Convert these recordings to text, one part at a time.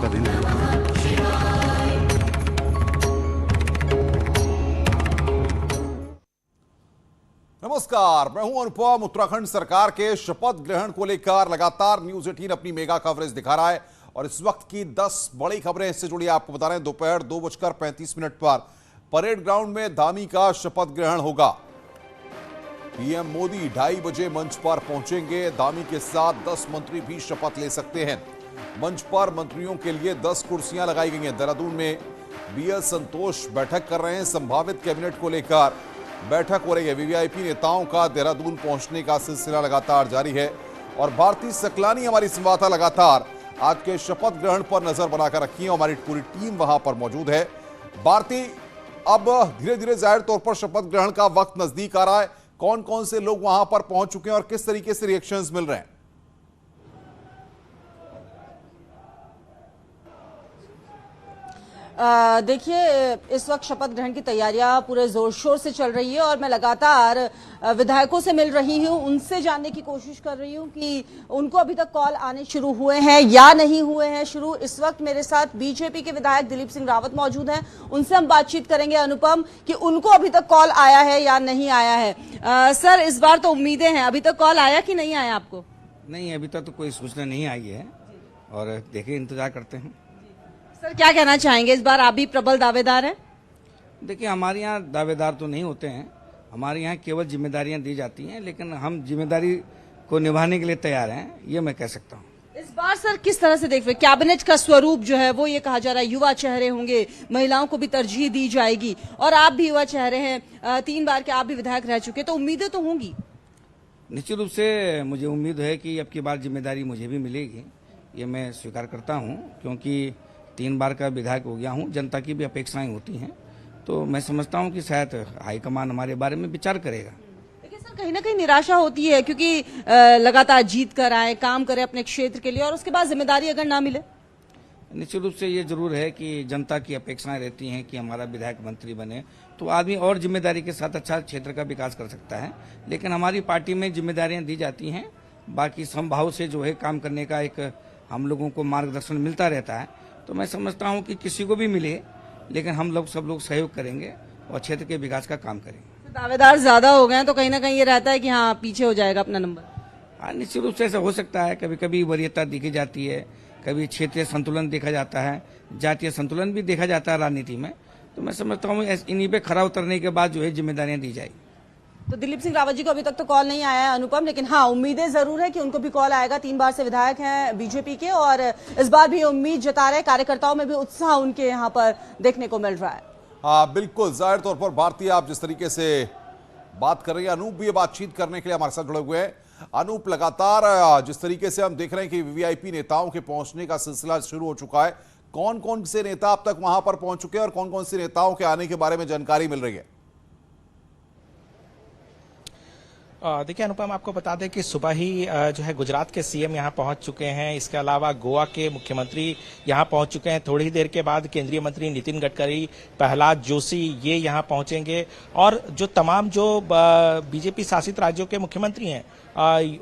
का दिन है। नमस्कार, मैं हूं अनुपम। उत्तराखंड सरकार के शपथ ग्रहण को लेकर लगातार न्यूज 18 अपनी मेगा कवरेज दिखा रहा है और इस वक्त की 10 बड़ी खबरें इससे जुड़ी आपको बता रहे हैं। दोपहर 2:35 पर परेड ग्राउंड में धामी का शपथ ग्रहण होगा। पीएम मोदी 2:30 बजे मंच पर पहुंचेंगे। धामी के साथ 10 मंत्री भी शपथ ले सकते हैं। मंच पर मंत्रियों के लिए 10 कुर्सियां लगाई गई हैं। देहरादून में बीएस संतोष बैठक कर रहे हैं। संभावित कैबिनेट को लेकर बैठक हो रही है। वीवीआईपी नेताओं का देहरादून पहुंचने का सिलसिला लगातार जारी है और भारती सकलानी हमारी संवाददाता लगातार आज के शपथ ग्रहण पर नजर बनाकर रखी है। हमारी पूरी टीम वहां पर मौजूद है। भारती, अब धीरे धीरे जाहिर तौर पर शपथ ग्रहण का वक्त नजदीक आ रहा है। कौन कौन से लोग वहां पर पहुंच चुके हैं और किस तरीके से रिएक्शंस मिल रहे हैं? देखिए, इस वक्त शपथ ग्रहण की तैयारियां पूरे जोर शोर से चल रही है और मैं लगातार विधायकों से मिल रही हूं, उनसे जानने की कोशिश कर रही हूं कि उनको अभी तक कॉल आने शुरू हुए हैं या नहीं हुए हैं शुरू। इस वक्त मेरे साथ बीजेपी के विधायक दिलीप सिंह रावत मौजूद हैं, उनसे हम बातचीत करेंगे अनुपम कि उनको अभी तक कॉल आया है या नहीं आया है। सर, इस बार तो उम्मीदें हैं, अभी तक कॉल आया कि नहीं आया आपको? नहीं, अभी तक तो कोई सूचना नहीं आई है और देखिए, इंतजार करते हैं। सर, क्या कहना चाहेंगे? इस बार आप भी प्रबल दावेदार हैं? देखिए, हमारे यहाँ दावेदार तो नहीं होते हैं, हमारे यहाँ केवल जिम्मेदारियां दी जाती हैं, लेकिन हम जिम्मेदारी को निभाने के लिए तैयार हैं, ये मैं कह सकता हूँ। इस बार सर किस तरह से देख रहे हैं? कैबिनेट का स्वरूप जो है वो ये कहा जा रहा है युवा चेहरे होंगे, महिलाओं को भी तरजीह दी जाएगी और आप भी युवा चेहरे हैं, 3 बार के आप भी विधायक रह चुके, तो उम्मीदें तो होंगी। निश्चित रूप से मुझे उम्मीद है कि अब की बार जिम्मेदारी मुझे भी मिलेगी, ये मैं स्वीकार करता हूँ, क्योंकि 3 बार का विधायक हो गया हूँ। जनता की भी अपेक्षाएं होती हैं, तो मैं समझता हूँ कि शायद हाईकमान हमारे बारे में विचार करेगा। देखिए सर, कहीं ना कहीं निराशा होती है क्योंकि लगातार जीत कर आए, काम करे अपने क्षेत्र के लिए और उसके बाद जिम्मेदारी अगर ना मिले। निश्चित रूप से ये जरूर है कि जनता की अपेक्षाएं रहती हैं कि हमारा विधायक मंत्री बने, तो आदमी और जिम्मेदारी के साथ अच्छा क्षेत्र का विकास कर सकता है। लेकिन हमारी पार्टी में जिम्मेदारियां दी जाती हैं, बाकी समभाव से जो है काम करने का एक हम लोगों को मार्गदर्शन मिलता रहता है। तो मैं समझता हूं कि किसी को भी मिले, लेकिन हम लोग सब लोग सहयोग करेंगे और क्षेत्र के विकास का काम करेंगे। दावेदार ज्यादा हो गए तो कहीं ना कहीं ये रहता है कि हाँ, पीछे हो जाएगा अपना नंबर। हाँ, निश्चित रूप से ऐसा हो सकता है। कभी कभी वरीयता देखी जाती है, कभी क्षेत्रीय संतुलन देखा जाता है, जातीय संतुलन भी देखा जाता है राजनीति में। तो मैं समझता हूँ इन्हीं पे खरा उतरने के बाद जो है जिम्मेदारियां दी जाएगी। तो दिलीप सिंह रावत जी को अभी तक तो कॉल नहीं आया है अनुपम, लेकिन हाँ, उम्मीदें जरूर है कि उनको भी कॉल आएगा। 3 बार से विधायक हैं बीजेपी के और इस बार भी उम्मीद जता रहे, कार्यकर्ताओं में भी उत्साह उनके यहाँ पर देखने को मिल रहा है। हाँ बिल्कुल, जाहिर तौर पर भारतीय, आप जिस तरीके से बात कर रही है, अनूप भी ये बातचीत करने के लिए हमारे साथ जुड़े हुए हैं। अनूप, लगातार जिस तरीके से हम देख रहे हैं कि वीवीआईपी नेताओं के पहुंचने का सिलसिला शुरू हो चुका है, कौन कौन से नेता अब तक वहां पर पहुंच चुके हैं और कौन कौन से नेताओं के आने के बारे में जानकारी मिल रही है? देखिए अनुपम, आपको बता दें कि सुबह ही जो है गुजरात के सीएम यहां पहुंच चुके हैं। इसके अलावा गोवा के मुख्यमंत्री यहां पहुंच चुके हैं। थोड़ी ही देर के बाद केंद्रीय मंत्री नितिन गडकरी, प्रहलाद जोशी ये यहां पहुंचेंगे और जो तमाम जो बीजेपी शासित राज्यों के मुख्यमंत्री हैं,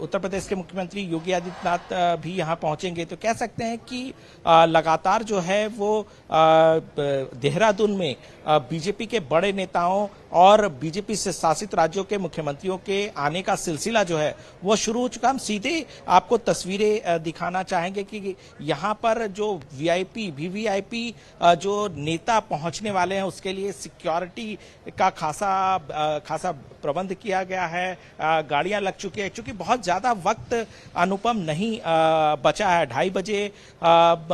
उत्तर प्रदेश के मुख्यमंत्री योगी आदित्यनाथ भी यहां पहुंचेंगे। तो कह सकते हैं कि लगातार जो है वो देहरादून में बीजेपी के बड़े नेताओं और बीजेपी से शासित राज्यों के मुख्यमंत्रियों के आने का सिलसिला जो है वो शुरू हो चुका। हम सीधे आपको तस्वीरें दिखाना चाहेंगे कि यहाँ पर जो वीवीआईपी जो नेता पहुंचने वाले हैं उसके लिए सिक्योरिटी का खासा प्रबंध किया गया है। गाड़ियां लग चुकी है, क्योंकि बहुत ज्यादा वक्त अनुपम नहीं बचा है। 2:30 बजे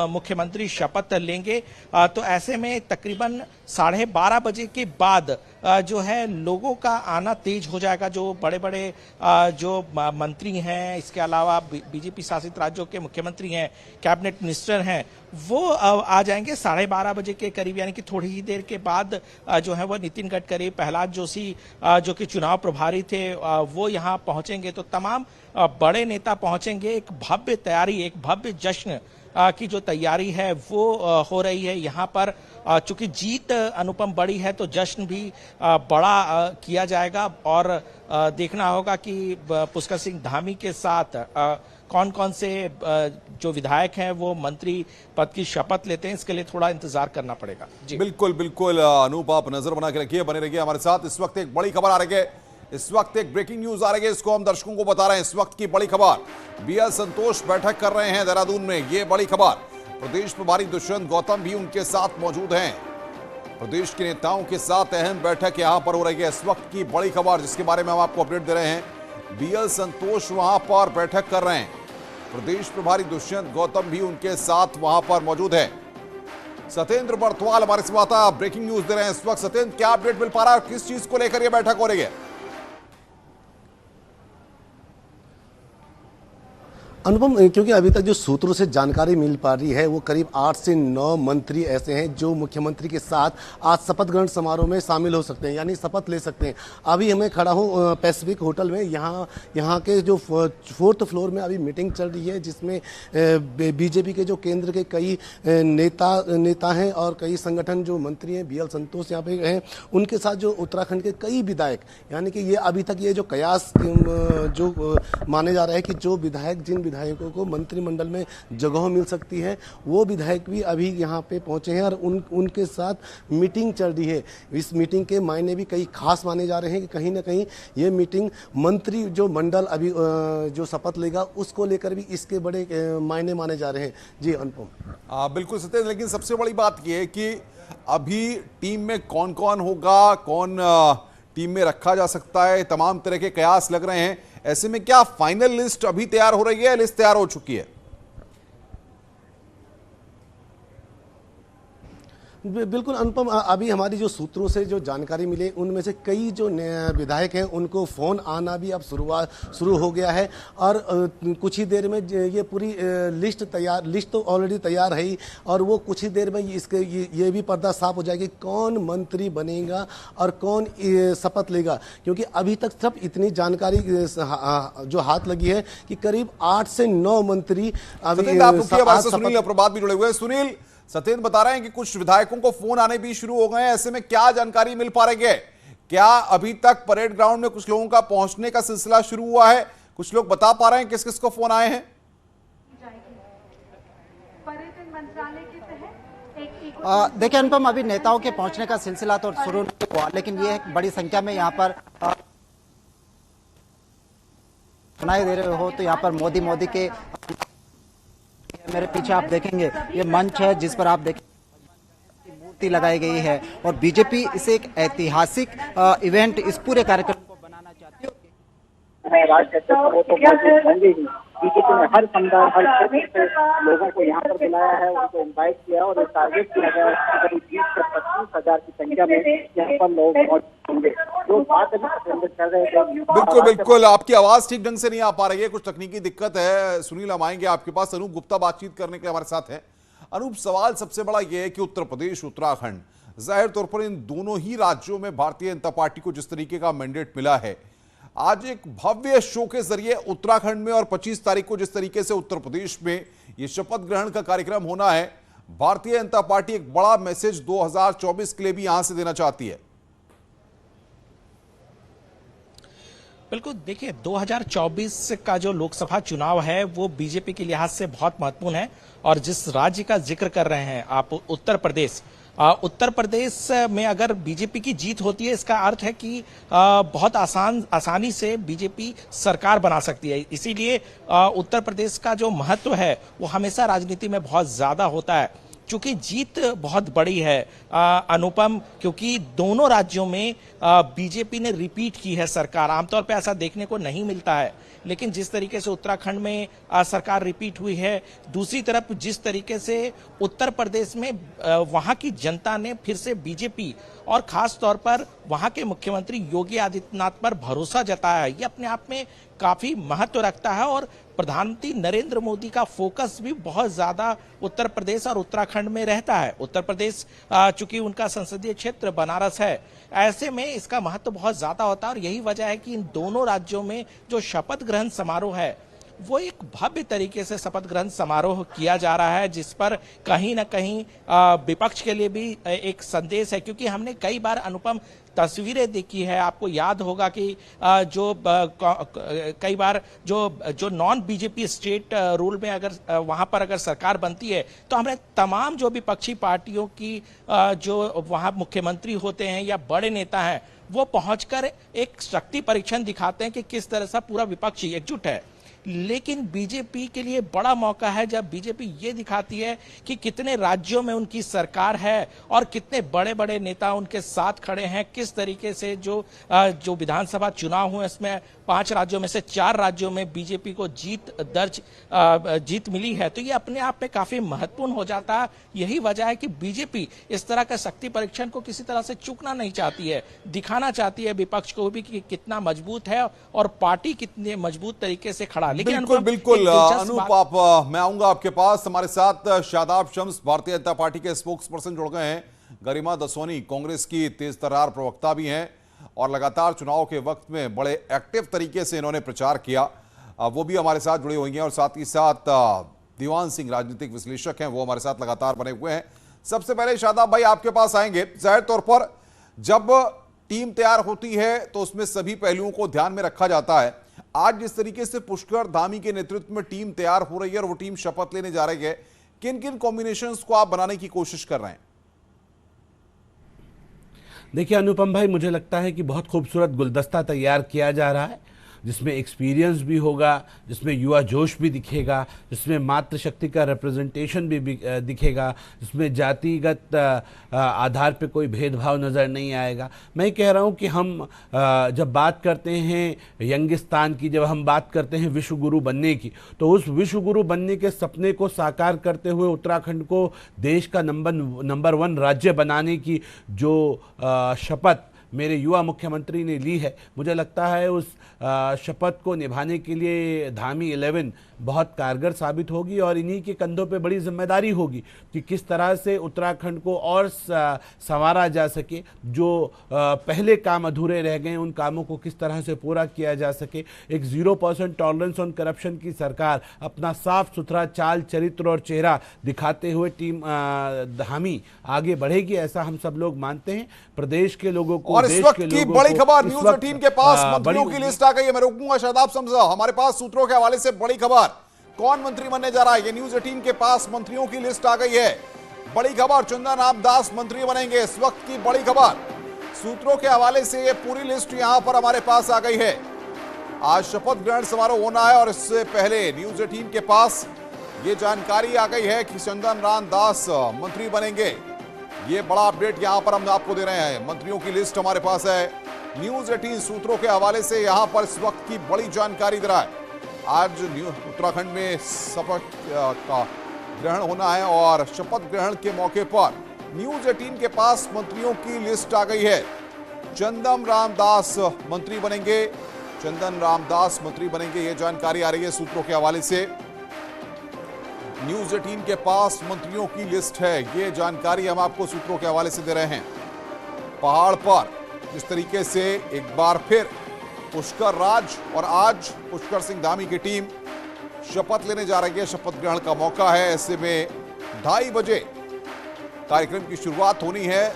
मुख्यमंत्री शपथ लेंगे, तो ऐसे में तकरीबन 12:30 बजे के बाद जो है लोगों का आना तेज हो जाएगा। जो बड़े बड़े जो मंत्री हैं, इसके अलावा बीजेपी शासित राज्यों के मुख्यमंत्री हैं, कैबिनेट मिनिस्टर हैं, वो आ जाएंगे 12:30 बजे के करीब, यानी कि थोड़ी ही देर के बाद जो है वो नितिन गडकरी, प्रहलाद जोशी जो कि चुनाव प्रभारी थे वो यहाँ पहुंचेंगे। तो तमाम बड़े नेता पहुंचेंगे। एक भव्य तैयारी, एक भव्य जश्न की जो तैयारी है वो हो रही है यहाँ पर। चूंकि जीत अनुपम बड़ी है तो जश्न भी बड़ा किया जाएगा और देखना होगा कि पुष्कर सिंह धामी के साथ कौन कौन से जो विधायक हैं वो मंत्री पद की शपथ लेते हैं, इसके लिए थोड़ा इंतजार करना पड़ेगा। जी बिल्कुल बिल्कुल अनूप, आप नजर बना के रखिए, बने रहिए हमारे साथ। इस वक्त एक बड़ी खबर आ रही है, इस वक्त एक ब्रेकिंग न्यूज आ रही है, इसको हम दर्शकों को बता रहे हैं। इस वक्त की बड़ी खबर, बीएल संतोष बैठक कर रहे हैं देहरादून में, ये बड़ी खबर। प्रदेश प्रभारी दुष्यंत गौतम भी उनके साथ मौजूद हैं। प्रदेश के नेताओं के साथ अहम बैठक यहां पर हो रही है। इस वक्त की बड़ी खबर जिसके बारे में हम आपको अपडेट दे रहे हैं, बीएल संतोष वहां पर बैठक कर रहे हैं। प्रदेश प्रभारी दुष्यंत गौतम भी उनके साथ वहां पर मौजूद है। सत्येंद्र बरथवाल हमारे संवाददाता ब्रेकिंग न्यूज दे रहे हैं इस वक्त। सत्येंद्र, क्या अपडेट मिल पा रहा है, किस चीज को लेकर यह बैठक हो रही है? अनुपम, क्योंकि अभी तक जो सूत्रों से जानकारी मिल पा रही है वो करीब 8 से 9 मंत्री ऐसे हैं जो मुख्यमंत्री के साथ आज शपथ ग्रहण समारोह में शामिल हो सकते हैं, यानी शपथ ले सकते हैं। अभी मैं खड़ा हूँ पैसिफिक होटल में, यहाँ के जो 4th फ्लोर में अभी मीटिंग चल रही है, जिसमें बीजेपी के जो केंद्र के कई नेता हैं और कई संगठन जो मंत्री हैं, बीएल संतोष यहाँ पे हैं, उनके साथ जो उत्तराखंड के कई विधायक, यानी कि ये अभी तक ये जो कयास जो माने जा रहा है कि जो विधायक जिन विधायकों को मंत्रिमंडल में जगह मिल सकती है, वो विधायक भी अभी यहाँ पे पहुंचे हैं और उनके साथ मीटिंग चल रही है। इस मीटिंग के मायने भी कई खास माने जा रहे हैं कि कहीं ना कहीं ये मीटिंग मंत्री जो मंडल अभी जो शपथ लेगा उसको लेकर भी इसके बड़े मायने माने जा रहे हैं। जी अनुपम। बिल्कुल सत्येंद्र, लेकिन सबसे बड़ी बात यह है कि अभी टीम में कौन कौन होगा, कौन टीम में रखा जा सकता है, तमाम तरह के कयास लग रहे हैं। ऐसे में क्या फाइनल लिस्ट अभी तैयार हो रही है, लिस्ट तैयार हो चुकी है? बिल्कुल अनुपम, अभी हमारी जो सूत्रों से जो जानकारी मिले उनमें से कई जो विधायक हैं उनको फ़ोन आना भी अब शुरू हो गया है और कुछ ही देर में ये पूरी लिस्ट तो ऑलरेडी तैयार है ही, और वो कुछ ही देर में ये भी पर्दा साफ हो जाएगी कौन मंत्री बनेगा और कौन शपथ लेगा, क्योंकि अभी तक सब इतनी जानकारी जो हाथ लगी है कि करीब 8 से 9 मंत्री अभी। सुनील अप्रभात भी जुड़े हुए हैं। सुनील, सत्येंद्र बता रहे हैं कि कुछ विधायकों को फोन आने भी शुरू हो गए हैं, ऐसे में क्या जानकारी मिल पा रही है? क्या अभी तक परेड ग्राउंड में कुछ लोगों का पहुंचने का सिलसिला शुरू हुआ है? कुछ लोग बता पा रहे हैं किस किस को फोन आए हैं? पर्यटन मंत्रालय के तहत देखिए अनुपम, अभी नेताओं के पहुंचने का सिलसिला तो शुरू नहीं हुआ, लेकिन ये बड़ी संख्या में यहाँ पर सुनाई दे रहे हो तो यहाँ पर मोदी के मेरे पीछे आप देखेंगे ये मंच है जिस पर आप देखेंगे मूर्ति लगाई गई है और बीजेपी इसे एक ऐतिहासिक इवेंट इस पूरे कार्यक्रम को बनाना चाहती है। बीजेपी ने हर समुदाय, हर क्षेत्र से लोगों को यहाँ पर बुलाया है, उनको इनवाइट किया और टारगेट किया गया है करीब 20 से 25,000 की संख्या में यहाँ पर लोग मौजूद होंगे। जो बात अभी कर रहे थे, बिल्कुल आपकी आवाज ठीक ढंग से नहीं आ पा रही है, कुछ तकनीकी दिक्कत है। सुनील, हम आएंगे आपके पास। अनूप गुप्ता बातचीत करने के लिए हमारे साथ है। अनूप, सवाल सबसे बड़ा यह है कि उत्तर प्रदेश, उत्तराखंड, जाहिर तौर पर इन दोनों ही राज्यों में भारतीय जनता पार्टी को जिस तरीके का मैंडेट मिला है, आज एक भव्य शो के जरिए उत्तराखंड में और 25 तारीख को जिस तरीके से उत्तर प्रदेश में यह शपथ ग्रहण का कार्यक्रम होना है, भारतीय जनता पार्टी एक बड़ा मैसेज 2024 के लिए भी यहां से देना चाहती है। बिल्कुल, देखिए 2024 का जो लोकसभा चुनाव है वो बीजेपी के लिहाज से बहुत महत्वपूर्ण है और जिस राज्य का जिक्र कर रहे हैं आप, उत्तर प्रदेश, उत्तर प्रदेश में अगर बीजेपी की जीत होती है इसका अर्थ है कि बहुत आसानी से बीजेपी सरकार बना सकती है। इसीलिए उत्तर प्रदेश का जो महत्व है वो हमेशा राजनीति में बहुत ज्यादा होता है। चूंकि जीत बहुत बड़ी है अनुपम, क्योंकि दोनों राज्यों में बीजेपी ने रिपीट की है सरकार। आमतौर पे ऐसा देखने को नहीं मिलता है, लेकिन जिस तरीके से उत्तराखंड में सरकार रिपीट हुई है, दूसरी तरफ जिस तरीके से उत्तर प्रदेश में वहां की जनता ने फिर से बीजेपी और खास तौर पर वहां के मुख्यमंत्री योगी आदित्यनाथ पर भरोसा जताया है, ये अपने आप में काफी महत्व रखता है और प्रधानमंत्री नरेंद्र मोदी का फोकस भी बहुत ज्यादा उत्तर प्रदेश और उत्तराखंड में रहता है। उत्तर प्रदेश चूंकि उनका संसदीय क्षेत्र बनारस है, ऐसे में इसका महत्व बहुत ज्यादा होता है और यही वजह है कि इन दोनों राज्यों में जो शपथ ग्रहण समारोह है वो एक भव्य तरीके से शपथ ग्रहण समारोह किया जा रहा है, जिस पर कहीं ना कहीं विपक्ष के लिए भी एक संदेश है, क्योंकि हमने कई बार अनुपम तस्वीरें देखी है। आपको याद होगा कि कई बार जो नॉन बीजेपी स्टेट रूल में अगर वहां पर अगर सरकार बनती है तो हमने तमाम जो विपक्षी पार्टियों की जो वहां मुख्यमंत्री होते हैं या बड़े नेता हैं वो पहुंचकर एक शक्ति परीक्षण दिखाते हैं कि किस तरह से पूरा विपक्ष एकजुट है। लेकिन बीजेपी के लिए बड़ा मौका है जब बीजेपी ये दिखाती है कि कितने राज्यों में उनकी सरकार है और कितने बड़े बड़े नेता उनके साथ खड़े हैं। किस तरीके से जो विधानसभा चुनाव हुए इसमें 5 राज्यों में से 4 राज्यों में बीजेपी को जीत मिली है, तो ये अपने आप में काफी महत्वपूर्ण हो जाता है। यही वजह है कि बीजेपी इस तरह का शक्ति परीक्षण को किसी तरह से चूकना नहीं चाहती है, दिखाना चाहती है विपक्ष को भी कि कितना मजबूत है और पार्टी कितने मजबूत तरीके से खड़ा। लेकिन बिल्कुल अनूप, आप मैं आऊंगा आपके पास। हमारे साथ शादाब शम्स भारतीय जनता पार्टी के स्पोक्स पर्सन जुड़ गए हैं। गरिमा दसोनी कांग्रेस की तेज तर्रार प्रवक्ता भी हैं और लगातार चुनाव के वक्त में बड़े एक्टिव तरीके से इन्होंने प्रचार किया, वो भी हमारे साथ जुड़े हुए हैं। और साथ ही साथ दीवान सिंह राजनीतिक विश्लेषक हैं, वो हमारे साथ लगातार बने हुए हैं। सबसे पहले शादाब भाई आपके पास आएंगे। जाहिर तौर पर जब टीम तैयार होती है तो उसमें सभी पहलुओं को ध्यान में रखा जाता है। आज जिस तरीके से पुष्कर धामी के नेतृत्व में टीम तैयार हो रही है और वो टीम शपथ लेने जा रही है, किन किन कॉम्बिनेशंस को आप बनाने की कोशिश कर रहे हैं? देखिए अनुपम भाई, मुझे लगता है कि बहुत खूबसूरत गुलदस्ता तैयार किया जा रहा है, जिसमें एक्सपीरियंस भी होगा, जिसमें युवा जोश भी दिखेगा, जिसमें मातृशक्ति का रिप्रेजेंटेशन भी दिखेगा, जिसमें जातिगत आधार पे कोई भेदभाव नज़र नहीं आएगा। मैं कह रहा हूँ कि हम जब बात करते हैं यंगिस्तान की, जब हम बात करते हैं विश्व गुरु बनने की, तो उस विश्व गुरु बनने के सपने को साकार करते हुए उत्तराखंड को देश का नंबर 1 राज्य बनाने की जो शपथ मेरे युवा मुख्यमंत्री ने ली है, मुझे लगता है उस शपथ को निभाने के लिए धामी 11 बहुत कारगर साबित होगी और इन्हीं के कंधों पे बड़ी जिम्मेदारी होगी कि किस तरह से उत्तराखंड को और संवारा जा सके। जो पहले काम अधूरे रह गए उन कामों को किस तरह से पूरा किया जा सके। एक 0% टॉलरेंस ऑन करप्शन की सरकार अपना साफ सुथरा चाल चरित्र और चेहरा दिखाते हुए टीम धामी आगे बढ़ेगी, ऐसा हम सब लोग मानते हैं। प्रदेश के लोगों को, और इस वक्त की बड़ी खबर न्यूज 18 के पास मंत्रियों की लिस्ट आ गई है। मैं रोकूंगा शादाब समझा, हमारे पास सूत्रों के हवाले से बड़ी खबर, कौन मंत्री बनने जा रहा है? ये न्यूज 18 के पास मंत्रियों की लिस्ट आ गई है। बड़ी खबर, चंदन राम दास मंत्री बनेंगे। इस वक्त की बड़ी खबर सूत्रों के हवाले से ये पूरी लिस्ट यहां पर हमारे पास आ गई है। आज शपथ ग्रहण समारोह होना है और इससे पहले न्यूज 18 के पास ये जानकारी आ गई है कि चंदन राम दास मंत्री बनेंगे। ये बड़ा अपडेट यहां पर हम आपको दे रहे हैं। मंत्रियों की लिस्ट हमारे पास है। न्यूज 18 सूत्रों के हवाले से यहां पर इस वक्त की बड़ी जानकारी दे रहा है। आज उत्तराखंड में शपथ का ग्रहण होना है और शपथ ग्रहण के मौके पर न्यूज 18 के पास मंत्रियों की लिस्ट आ गई है। चंदन राम दास मंत्री बनेंगे, चंदन राम दास मंत्री बनेंगे, ये जानकारी आ रही है सूत्रों के हवाले से। न्यूज 18 के पास मंत्रियों की लिस्ट है, ये जानकारी हम आपको सूत्रों के हवाले से दे रहे हैं। पहाड़ पर जिस तरीके से एक बार फिर पुष्कर राज और आज पुष्कर सिंह धामी की टीम शपथ लेने जा रही है, शपथ ग्रहण का मौका है। ऐसे में 2:30 बजे कार्यक्रम की शुरुआत होनी है,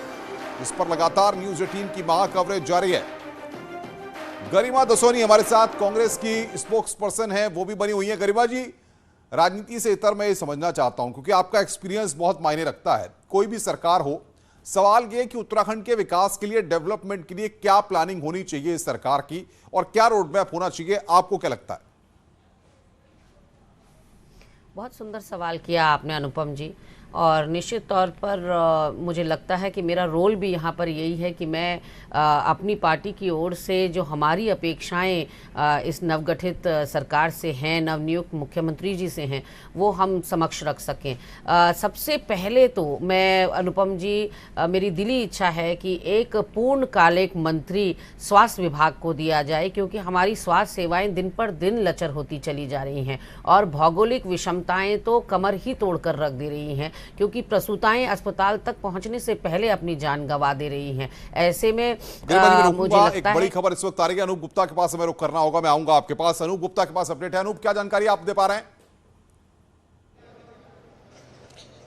जिस पर लगातार न्यूज 18 की महा कवरेज जारी है। गरिमा दसोनी हमारे साथ कांग्रेस की स्पोक्स पर्सन है, वो भी बनी हुई है। गरिमा जी, राजनीति से इतर मैं ये समझना चाहता हूं क्योंकि आपका एक्सपीरियंस बहुत मायने रखता है। कोई भी सरकार हो, सवाल ये कि उत्तराखंड के विकास के लिए, डेवलपमेंट के लिए क्या प्लानिंग होनी चाहिए इस सरकार की और क्या रोड मैप होना चाहिए, आपको क्या लगता है? बहुत सुंदर सवाल किया आपने अनुपम जी, और निश्चित तौर पर मुझे लगता है कि मेरा रोल भी यहाँ पर यही है कि मैं अपनी पार्टी की ओर से जो हमारी अपेक्षाएं इस नवगठित सरकार से हैं, नवनियुक्त मुख्यमंत्री जी से हैं, वो हम समक्ष रख सकें। सबसे पहले तो मैं अनुपम जी, मेरी दिली इच्छा है कि एक पूर्णकालिक मंत्री स्वास्थ्य विभाग को दिया जाए, क्योंकि हमारी स्वास्थ्य सेवाएं दिन पर दिन लचर होती चली जा रही हैं और भौगोलिक विषमताएं तो कमर ही तोड़कर रख दे रही हैं। क्योंकि प्रसूताएं अस्पताल तक पहुंचने से पहले अपनी जान गंवा दे रही हैं। ऐसे में मुझे लगता एक बड़ी खबर इस वक्त आ रही है, अनूप गुप्ता के पास हमें रुख करना होगा। मैं आऊंगा आपके पास। अनूप गुप्ता के पास अपडेट है। अनूप, क्या जानकारी आप दे पा रहे हैं?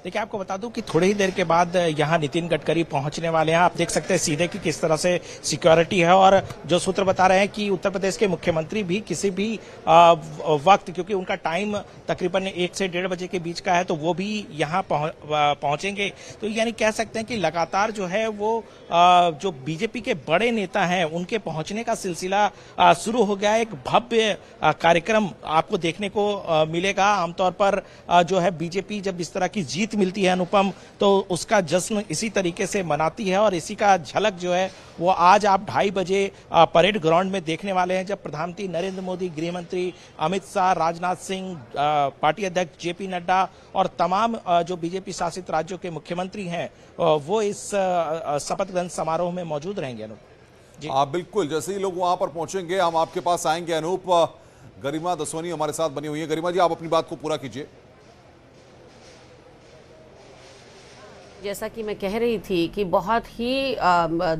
देखिए, आपको बता दूं कि थोड़ी ही देर के बाद यहां नितिन गडकरी पहुंचने वाले हैं। आप देख सकते हैं सीधे कि किस तरह से सिक्योरिटी है, और जो सूत्र बता रहे हैं कि उत्तर प्रदेश के मुख्यमंत्री भी किसी भी वक्त, क्योंकि उनका टाइम तकरीबन 1 से 1:30 बजे के बीच का है, तो वो भी यहां पहुंचेंगे। तो यानी कह सकते हैं कि लगातार जो है वो जो बीजेपी के बड़े नेता हैं उनके पहुंचने का सिलसिला शुरू हो गया है। एक भव्य कार्यक्रम आपको देखने को मिलेगा। आमतौर पर जो है बीजेपी जब इस तरह की जीत मिलती है अनुपम, तो उसका जश्न इसी तरीके से मनाती है, और इसी का झलक जो है वो आज आप 2:30 बजे परेड ग्राउंड में देखने वाले हैं, जब प्रधानमंत्री नरेंद्र मोदी, गृह मंत्री अमित शाह, राजनाथ सिंह, पार्टी अध्यक्ष जेपी नड्डा और तमाम जो बीजेपी शासित राज्यों के मुख्यमंत्री हैं वो इस शपथ ग्रहण समारोह में मौजूद रहेंगे। अनूप जी, बिल्कुल, जैसे ही लोग वहां पर पहुंचेंगे हम आपके पास आएंगे। अनूप, गरिमा दसोनी हमारे साथ बनी हुई है। गरिमा जी, आप अपनी बात को पूरा कीजिए। जैसा कि मैं कह रही थी कि बहुत ही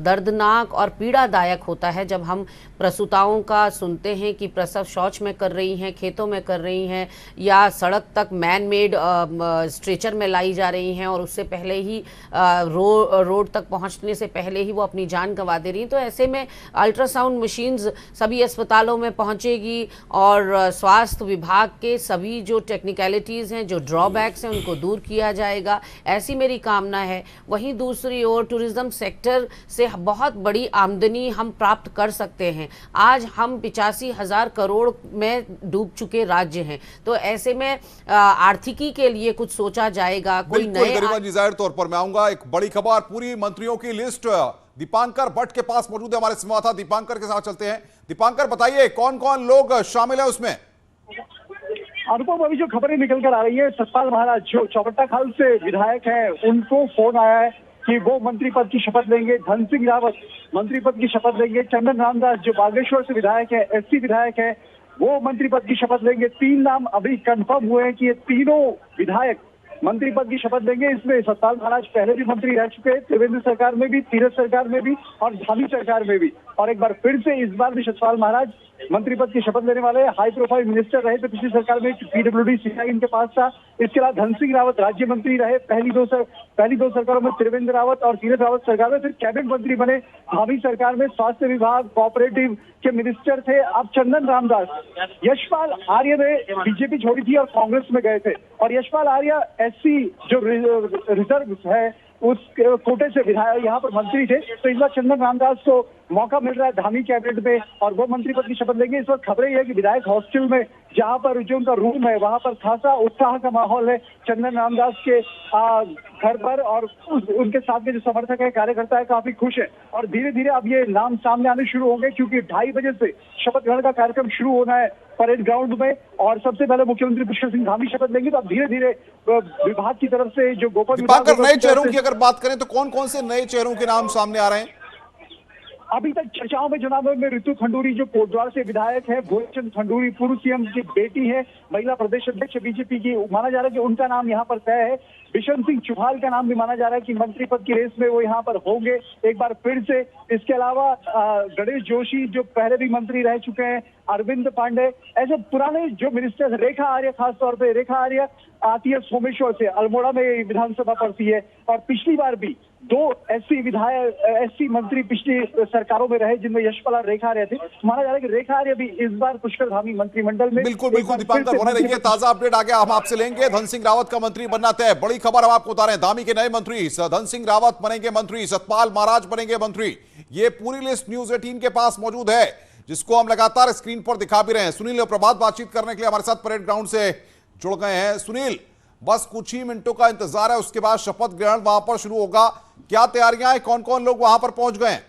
दर्दनाक और पीड़ादायक होता है जब हम प्रसूताओं का सुनते हैं कि प्रसव शौच में कर रही हैं, खेतों में कर रही हैं, या सड़क तक मैन मेड स्ट्रेचर में लाई जा रही हैं, और उससे पहले ही रोड तक पहुंचने से पहले ही वो अपनी जान गंवा दे रही हैं। तो ऐसे में अल्ट्रासाउंड मशीन्स सभी अस्पतालों में पहुंचेगी, और स्वास्थ्य विभाग के सभी जो टेक्निकलिटीज़ हैं, जो ड्रॉबैक्स हैं, उनको दूर किया जाएगा, ऐसी मेरी कामना है। वहीं दूसरी ओर टूरिज्म सेक्टर से बहुत बड़ी आमदनी हम प्राप्त कर सकते हैं। आज हम 85,000 करोड़ में डूब चुके राज्य हैं, तो ऐसे में आर्थिकी के लिए कुछ सोचा जाएगा। कोई नए गरिमा जी, जाहिर तौर पर मैं आऊंगा। एक बड़ी खबर, पूरी मंत्रियों की लिस्ट दीपांकर भट्ट के पास मौजूद है, हमारे संवाददाता दीपांकर के साथ चलते हैं। दीपांकर, बताइए कौन कौन लोग शामिल है उसमें? अनुपम, अभी जो खबरें निकल कर आ रही है, सतपाल महाराज जो चौबट्टा खाल से विधायक हैं, उनको फोन आया है कि वो मंत्री पद की शपथ लेंगे। धन सिंह रावत मंत्री पद की शपथ लेंगे। चंदन रामदास जो बागेश्वर से विधायक है, एससी विधायक है, वो मंत्री पद की शपथ लेंगे। 3 नाम अभी कंफर्म हुए हैं कि ये तीनों विधायक मंत्री पद की शपथ लेंगे। इसमें सतपाल महाराज पहले भी मंत्री रह चुके हैं, त्रिवेंद्र सरकार में भी, तीरथ सरकार में भी और धामी सरकार में भी, और एक बार फिर से इस बार भी सतपाल महाराज मंत्री पद की शपथ लेने वाले। हाई प्रोफाइल मिनिस्टर रहे थे पिछली सरकार में, पीडब्ल्यूडी सिंचाई इनके पास था। इसके अलावा धन सिंह रावत राज्य मंत्री रहे पहली दो सरकारों में, त्रिवेंद्र रावत और तीरथ रावत सरकार में, फिर कैबिनेट मंत्री बने धामी सरकार में, स्वास्थ्य विभाग कोऑपरेटिव के मिनिस्टर थे। अब चंदन रामदास, यशपाल आर्य ने बीजेपी छोड़ी थी और कांग्रेस में गए थे, और यशपाल आर्य एससी जो रिजर्व है उस कोटे से विधायक यहाँ पर मंत्री थे। तो इस बार चंदन रामदास को मौका मिल रहा है धामी कैबिनेट में, और वो मंत्री पद की शपथ लेंगे। इस वक्त खबरें यह है कि विधायक हॉस्टल में, जहाँ पर जो उनका रूम है, वहां पर खासा उत्साह का माहौल है चंदन रामदास के घर पर, और उनके साथ के जो समर्थक है, कार्यकर्ता है, काफी खुश है। और धीरे धीरे अब ये नाम सामने आने शुरू होंगे, क्योंकि 2:30 बजे से शपथ ग्रहण का कार्यक्रम शुरू होना है परेड ग्राउंड में, और सबसे पहले मुख्यमंत्री पुष्कर सिंह धामी शपथ लेंगे। तो अब धीरे धीरे विभाग की तरफ से जो गोपन नए चेहरों की अगर बात करें तो कौन कौन से नए चेहरों के नाम सामने आ रहे हैं? अभी तक चर्चाओं में जनाब में ऋतु खंडूरी जो कोटद्वार से विधायक है, भोजचंद खंडूरी पूर्व सीएम की बेटी है, महिला प्रदेश अध्यक्ष बीजेपी की, माना जा रहा है कि उनका नाम यहाँ पर तय है। बिशन सिंह चुहाल का नाम भी माना जा रहा है कि मंत्री पद की रेस में वो यहाँ पर होंगे एक बार फिर से। इसके अलावा गणेश जोशी जो पहले भी मंत्री रह चुके हैं, अरविंद पांडे, ऐसे पुराने जो मिनिस्टर्स, रेखा आर्य, खासतौर पे रेखा आर्य आती है सोमेश्वर से, अल्मोड़ा में विधानसभा पड़ती है, और पिछली बार भी 2 एससी मंत्री पिछली सरकारों में रहे, जिनमें यशपाल और रेखा आर्य थे। माना जा रहा है कि रेखा आर्य भी इस बार पुष्कर धामी मंत्रिमंडल में। बिल्कुल दीपांकर, बने रहिए, ताजा अपडेट आ गया, हम आपसे लेंगे। धन सिंह रावत का मंत्री बनना तय, बड़ी खबर हम आपको बता रहे हैं। धामी के नए मंत्री धन सिंह रावत बनेंगे मंत्री, सतपाल महाराज बनेंगे मंत्री। ये पूरी लिस्ट न्यूज 18 के पास मौजूद है, जिसको हम लगातार स्क्रीन पर दिखा भी रहे हैं। सुनील और प्रभात बातचीत करने के लिए हमारे साथ परेड ग्राउंड से जुड़ गए हैं। सुनील, बस कुछ ही मिनटों का इंतजार है, उसके बाद शपथ ग्रहण वहां पर शुरू होगा। क्या तैयारियां हैं, कौन कौन लोग वहां पर पहुंच गए हैं?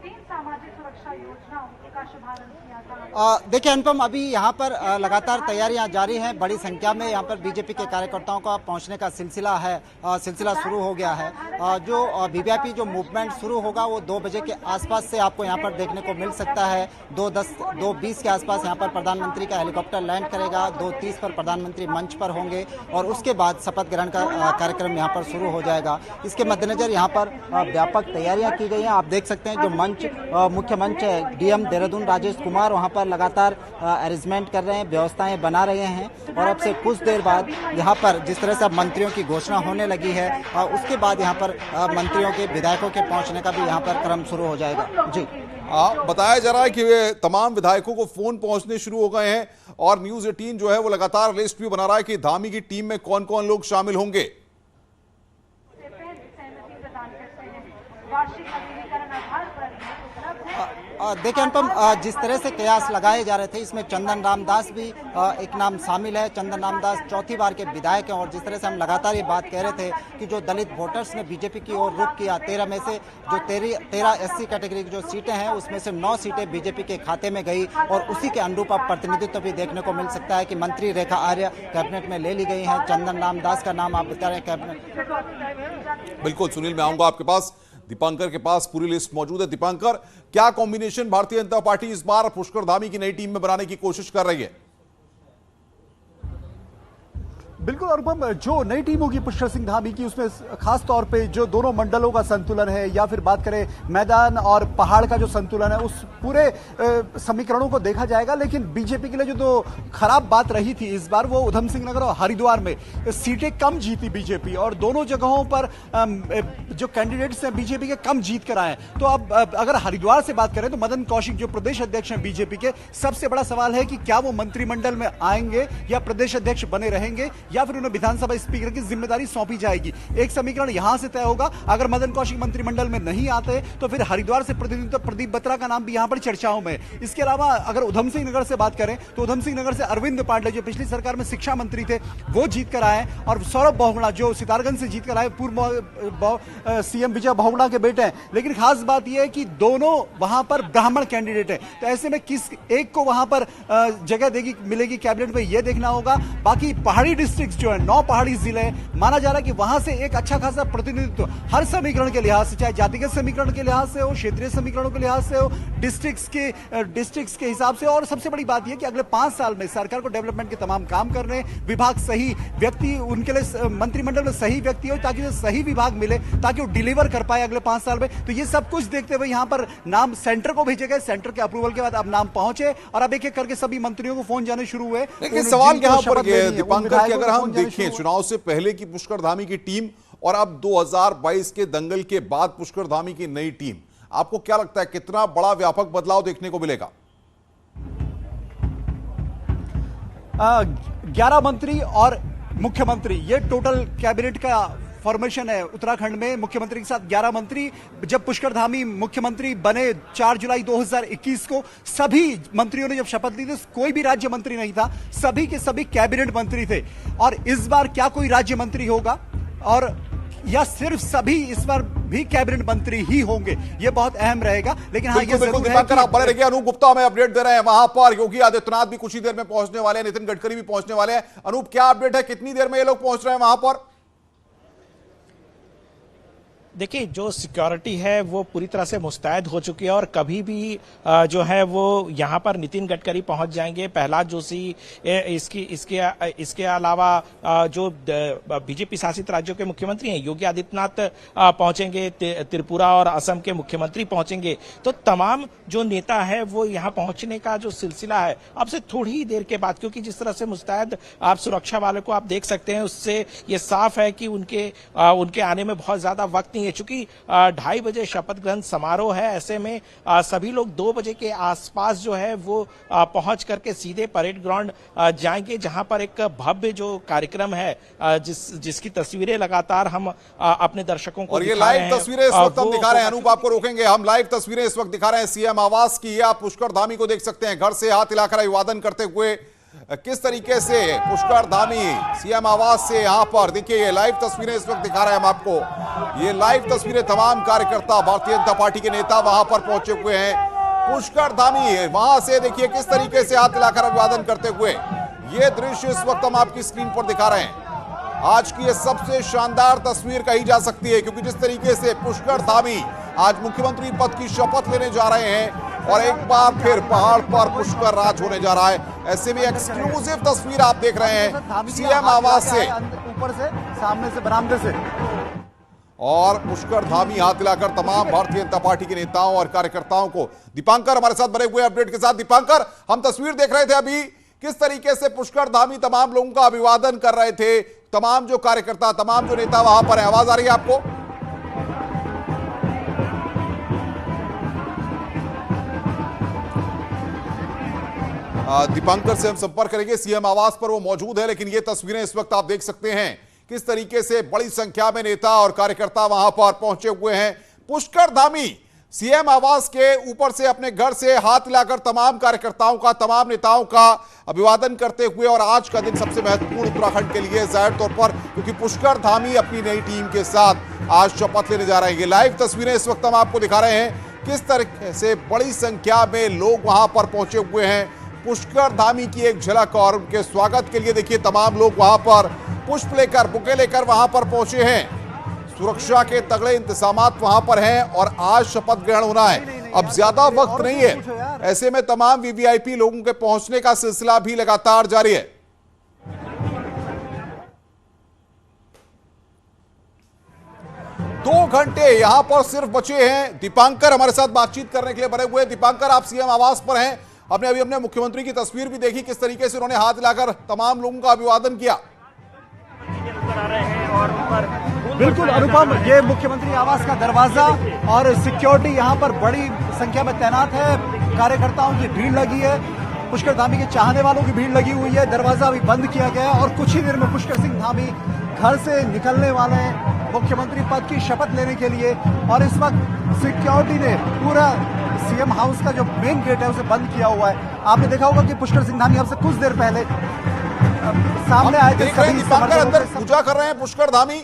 3 सामाजिक सुरक्षा योजनाओं का शुभारंभ किया था। देखिए अनुपम, अभी यहाँ पर लगातार तैयारियां जारी हैं। बड़ी संख्या में यहाँ पर बीजेपी के कार्यकर्ताओं का पहुँचने का सिलसिला शुरू हो गया है। जो वीवीआईपी जो मूवमेंट शुरू होगा वो 2 बजे के आसपास से आपको यहाँ पर देखने को मिल सकता है। 2:20 के आसपास यहाँ पर प्रधानमंत्री का हेलीकॉप्टर लैंड करेगा। 2:30 पर प्रधानमंत्री मंच पर होंगे और उसके बाद शपथ ग्रहण का कार्यक्रम यहाँ पर शुरू हो जाएगा। इसके मद्देनजर यहाँ पर व्यापक तैयारियां की गई हैं। आप देख सकते हैं जो मुख्य मंच है, डीएम देहरादून राजेश कुमार वहाँ पर लगातार अरेंजमेंट कर रहे हैं, व्यवस्थाएं बना रहे हैं। और अब से कुछ देर बाद यहाँ पर जिस तरह से मंत्रियों की घोषणा होने लगी है, उसके बाद यहाँ पर मंत्रियों के, विधायकों के पहुंचने का भी यहाँ पर क्रम शुरू हो जाएगा। जी बताया जा रहा है कि वे तमाम विधायकों को फोन पहुंचने शुरू हो गए हैं और न्यूज 18 जो है वो लगातार लिस्ट भी बना रहा है कि धामी की टीम में कौन कौन लोग शामिल होंगे। देखिए अनुपम, जिस तरह से कयास लगाए जा रहे थे इसमें चंदन रामदास भी एक नाम शामिल है। चंदन रामदास चौथी बार के विधायक हैं और जिस तरह से हम लगातार ये बात कह रहे थे कि जो दलित वोटर्स ने बीजेपी की ओर रुख किया, 13 में से जो 13 SC कैटेगरी की जो सीटें हैं उसमें से 9 सीटें बीजेपी के खाते में गई और उसी के अनुरूप अब प्रतिनिधित्व भी देखने को मिल सकता है कि मंत्री रेखा आर्य कैबिनेट में ले ली गई है। चंदन रामदास का नाम आप बता रहे हैं कैबिनेट। बिल्कुल सुनील, मैं आऊंगा आपके पास। दीपांकर के पास पूरी लिस्ट मौजूद है। दीपांकर, क्या कॉम्बिनेशन भारतीय जनता पार्टी इस बार पुष्कर धामी की नई टीम में बनाने की कोशिश कर रही है? बिल्कुल अनुपम, जो नई टीम होगी पुष्कर सिंह धामी की, उसमें खास तौर पे जो दोनों मंडलों का संतुलन है या फिर बात करें मैदान और पहाड़ का जो संतुलन है, उस पूरे समीकरणों को देखा जाएगा। लेकिन बीजेपी के लिए जो तो खराब बात रही थी इस बार, वो उधम सिंह नगर और हरिद्वार में सीटें कम जीती बीजेपी और दोनों जगहों पर जो कैंडिडेट्स हैं बीजेपी के कम जीत कर आए। तो अब अगर हरिद्वार से बात करें तो मदन कौशिक जो प्रदेश अध्यक्ष हैं बीजेपी के, सबसे बड़ा सवाल है कि क्या वो मंत्रिमंडल में आएंगे या प्रदेश अध्यक्ष बने रहेंगे या फिर उन्हें विधानसभा स्पीकर की जिम्मेदारी सौंपी जाएगी। एक समीकरण यहां से तय होगा। अगर मदन कौशिक मंत्रिमंडल में नहीं आते तो फिर हरिद्वार से प्रतिनिधित्व प्रदीप बत्रा का नाम भी यहां पर चर्चाओं में। इसके अलावा अगर उधम सिंह नगर से बात करें तो उधम सिंह नगर से अरविंद पांडे जो पिछली सरकार में शिक्षा मंत्री थे वो जीत कर आए और सौरभ बहुगुणा जो सितारगंज से जीत कर आए, पूर्व सीएम विजय बहुगुणा के बेटे हैं। लेकिन खास बात यह है कि दोनों वहां पर ब्राह्मण कैंडिडेट है, तो ऐसे में किस एक को वहां पर जगह मिलेगी कैबिनेट में, यह देखना होगा। बाकी पहाड़ी डिस्ट्रिक्ट जो है, 9 पहाड़ी जिले, माना जा रहा है कि वहां से एक अच्छा खासा प्रतिनिधित्व हर समीकरण के लिहाज से, चाहे जातिगत समीकरण के लिहाज से हो, क्षेत्रीय समीकरणों के लिहाज से हो, डिस्ट्रिक्ट्स के हिसाब से। और सबसे बड़ी बात यह कि अगले 5 साल में सरकार को डेवलपमेंट के तमाम काम करने, विभाग सही व्यक्ति उनके लिए मंत्रिमंडल में सही व्यक्ति हो ताकि सही विभाग मिले, ताकि वो डिलीवर कर पाए अगले 5 साल में। तो ये सब कुछ देखते हुए यहाँ पर नाम सेंटर को भेजे गए, सेंटर के अप्रूवल के बाद अब नाम पहुंचे और अब एक एक करके सभी मंत्रियों को फोन जाने शुरू हुए। लेकिन सवाल यहाँ पर दीपांकर की अगर हम देखें चुनाव से पहले की पुष्कर धामी की टीम और अब 2022 के दंगल के बाद पुष्कर धामी की नई टीम, आपको क्या लगता है कितना बड़ा व्यापक बदलाव देखने को मिलेगा? 11 मंत्री और मुख्यमंत्री, ये टोटल कैबिनेट का फॉर्मेशन है उत्तराखंड में। मुख्यमंत्री के साथ 11 मंत्री। जब पुष्कर धामी मुख्यमंत्री बने 4 जुलाई 2021 को, सभी मंत्रियों ने जब शपथ ली थी कोई भी राज्य मंत्री नहीं था, सभी के सभी कैबिनेट मंत्री थे। और इस बार क्या कोई राज्य मंत्री होगा और या सिर्फ सभी इस बार भी कैबिनेट मंत्री ही होंगे, ये बहुत अहम रहेगा। लेकिन हाँ, ये जरूर है कि आप बने रहिए। अनूप गुप्ता हमें अपडेट दे रहे हैं वहां पर, क्योंकि आदित्यनाथ भी कुछ ही देर में पहुंचने वाले हैं, नितिन गडकरी भी पहुंचने वाले हैं। अनूप, क्या अपडेट है, कितनी देर में ये लोग पहुंच रहे हैं वहां पर? देखिए, जो सिक्योरिटी है वो पूरी तरह से मुस्तैद हो चुकी है और कभी भी जो है वो यहाँ पर नितिन गडकरी पहुंच जाएंगे, प्रहलाद जोशी, इसके अलावा जो बीजेपी शासित राज्यों के मुख्यमंत्री हैं योगी आदित्यनाथ पहुंचेंगे, त्रिपुरा और असम के मुख्यमंत्री पहुंचेंगे। तो तमाम जो नेता है वो यहाँ पहुंचने का जो सिलसिला है अब से थोड़ी ही देर के बाद, क्योंकि जिस तरह से मुस्तैद आप सुरक्षा वालों को आप देख सकते हैं, उससे ये साफ है कि उनके आने में बहुत ज्यादा वक्त नहीं है। चूंकि 2:30 बजे शपथ ग्रहण समारोह है, ऐसे में सभी लोग 2 बजे के आसपास जो है वो पहुंच करके सीधे परेड ग्राउंड जाएंगे, जहां पर एक भव्य जो कार्यक्रम है जिसकी तस्वीरें लगातार हम अपने दर्शकों को और ये लाइव तस्वीरें इस वक्त हम दिखा रहे हैं। अनूप, आपको रोकेंगे, हम लाइव तस्वीरें इस वक्त दिखा रहे हैं सीएम आवास की। आप पुष्कर धामी को देख सकते हैं घर से हाथ हिलाकर अभिवादन करते हुए, किस तरीके से पुष्कर धामी सीएम आवास से यहां पर, देखिए ये लाइव तस्वीरें इस वक्त दिखा रहे हैं हम आपको। ये लाइव तस्वीरें, तमाम कार्यकर्ता, भारतीय जनता पार्टी के नेता वहां पर पहुंचे हुए हैं पुष्कर धामी वहां से देखिए किस तरीके से हाथ हिलाकर अभिवादन करते हुए, ये दृश्य इस वक्त हम आपकी स्क्रीन पर दिखा रहे हैं। आज की ये सबसे शानदार तस्वीर कही जा सकती है, क्योंकि जिस तरीके से पुष्कर धामी आज मुख्यमंत्री पद की शपथ लेने जा रहे हैं और एक बार फिर पहाड़ पर पुष्कर राज होने जा रहा है। ऐसे में एक्सक्लूसिव तस्वीर आप देख रहे हैं सीएम आवास से, ऊपर से, सामने से, बरामदे से, और पुष्कर धामी हाथ हिलाकर तमाम भारतीय जनता पार्टी के नेताओं और कार्यकर्ताओं को। दीपांकर हमारे साथ बने हुए अपडेट के साथ। दीपांकर, हम तस्वीर देख रहे थे अभी, किस तरीके से पुष्कर धामी तमाम लोगों का अभिवादन कर रहे थे, तमाम जो कार्यकर्ता, तमाम जो नेता वहां पर है। आवाज आ रही है आपको? दीपांकर से हम संपर्क करेंगे, सीएम आवास पर वो मौजूद है, लेकिन ये तस्वीरें इस वक्त आप देख सकते हैं किस तरीके से बड़ी संख्या में नेता और कार्यकर्ता वहां पर पहुंचे हुए हैं। पुष्कर धामी सीएम आवास के ऊपर से अपने घर से हाथ हिलाकर तमाम कार्यकर्ताओं का, तमाम नेताओं का अभिवादन करते हुए, और आज का दिन सबसे महत्वपूर्ण उत्तराखंड के लिए जाहिर तौर पर, क्योंकि पुष्कर धामी अपनी नई टीम के साथ आज शपथ लेने जा रहे हैं। ये लाइव तस्वीरें इस वक्त हम आपको दिखा रहे हैं किस तरीके से बड़ी संख्या में लोग वहां पर पहुंचे हुए हैं। पुष्कर धामी की एक झलक, और उनके स्वागत के लिए देखिए तमाम लोग वहां पर पुष्प लेकर, बुके लेकर वहां पर पहुंचे हैं। सुरक्षा के तगड़े इंतजामात वहां पर हैं और आज शपथ ग्रहण होना है। अब ज्यादा वक्त नहीं है, ऐसे में तमाम वीवीआईपी लोगों के पहुंचने का सिलसिला भी लगातार जारी है। दो घंटे यहां पर सिर्फ बचे हैं। दीपांकर हमारे साथ बातचीत करने के लिए बने हुए हैं। दीपांकर, आप सीएम आवास पर हैं, आपने अभी अपने मुख्यमंत्री की तस्वीर भी देखी, किस तरीके से उन्होंने हाथ हिलाकर तमाम लोगों का अभिवादन किया। बिल्कुल अनुपम, ये मुख्यमंत्री आवास का दरवाजा और सिक्योरिटी यहाँ पर बड़ी संख्या में तैनात है। कार्यकर्ताओं की भीड़ लगी है, पुष्कर धामी के चाहने वालों की भीड़ लगी हुई है। दरवाजा अभी बंद किया गया है और कुछ ही देर में पुष्कर सिंह धामी घर से निकलने वाले हैं मुख्यमंत्री पद की शपथ लेने के लिए। और इस वक्त सिक्योरिटी ने पूरा सीएम हाउस का जो मेन गेट है उसे बंद किया हुआ है। आपने देखा होगा कि पुष्कर सिंह धामी आपसे कुछ देर पहले सामने आए थे। दीपांकर अंदर पूजा कर रहे हैं पुष्कर धामी,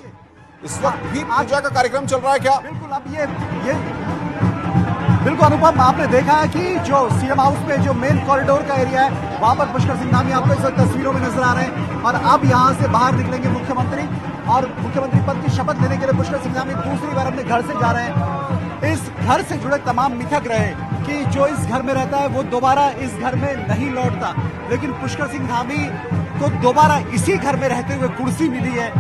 इस वक्त भी पूजा का कार्यक्रम चल रहा है क्या? बिल्कुल, अब ये बिल्कुल अनुपम, आपने देखा है कि जो सीएम हाउस में जो मेन कॉरिडोर का एरिया है वहां पर पुष्कर सिंह धामी आपको इस वक्त तस्वीरों में नजर आ रहे हैं। और अब यहां से बाहर निकलेंगे मुख्यमंत्री, और मुख्यमंत्री पद की शपथ लेने के लिए पुष्कर सिंह धामी दूसरी बार अपने घर से जा रहे हैं। इस घर से जुड़े तमाम मिथक रहे कि जो इस घर में रहता है वो दोबारा इस घर में नहीं लौटता, लेकिन पुष्कर सिंह धामी को दोबारा इसी घर में रहते हुए कुर्सी मिली है।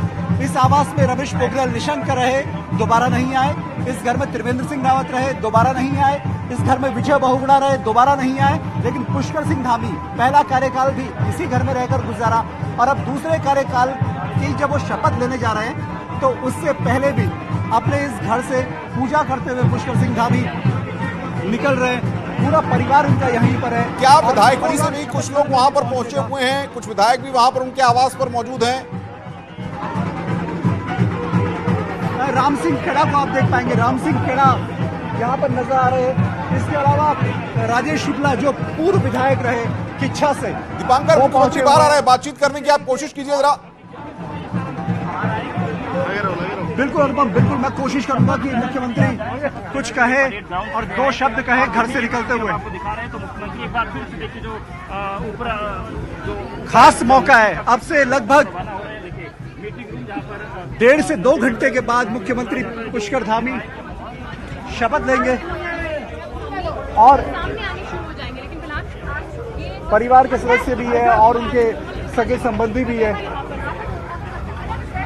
इस आवास में रमेश पोखरियाल निशंक रहे, दोबारा नहीं आए। इस घर में त्रिवेंद्र सिंह रावत रहे, दोबारा नहीं आए। इस घर में विजय बहुगुणा रहे, दोबारा नहीं आए। लेकिन पुष्कर सिंह धामी पहला कार्यकाल भी इसी घर में रहकर गुजारा, और अब दूसरे कार्यकाल की जब वो शपथ लेने जा रहे हैं तो उससे पहले भी अपने इस घर से पूजा करते हुए पुष्कर सिंह धामी निकल रहे हैं। पूरा परिवार उनका यहीं पर है। क्या विधायकों से भी कुछ लोग वहां पर पहुंचे हुए हैं? कुछ विधायक भी वहां पर उनके आवास पर मौजूद हैं। राम सिंह खेड़ा को आप देख पाएंगे, राम सिंह खेड़ा यहाँ पर नजर आ रहे हैं। इसके अलावा राजेश शुक्ला जो पूर्व विधायक रहे किच्छा से। दीपांकर, मुख्यमंत्री बाहर आ रहे हैं, बातचीत करने की आप कोशिश कीजिए जरा। बिल्कुल अनुपम, बिल्कुल मैं कोशिश करूंगा कि मुख्यमंत्री कुछ कहे और दो शब्द कहे घर से निकलते हुए। आपको दिखा रहे हैं तो मुख्यमंत्री एक बार फिर से देखिए जो ऊपर जो खास मौका है। अब से लगभग 1.5 से 2 घंटे के बाद मुख्यमंत्री पुष्कर धामी शपथ लेंगे और परिवार के सदस्य भी है और उनके सगे संबंधी भी है,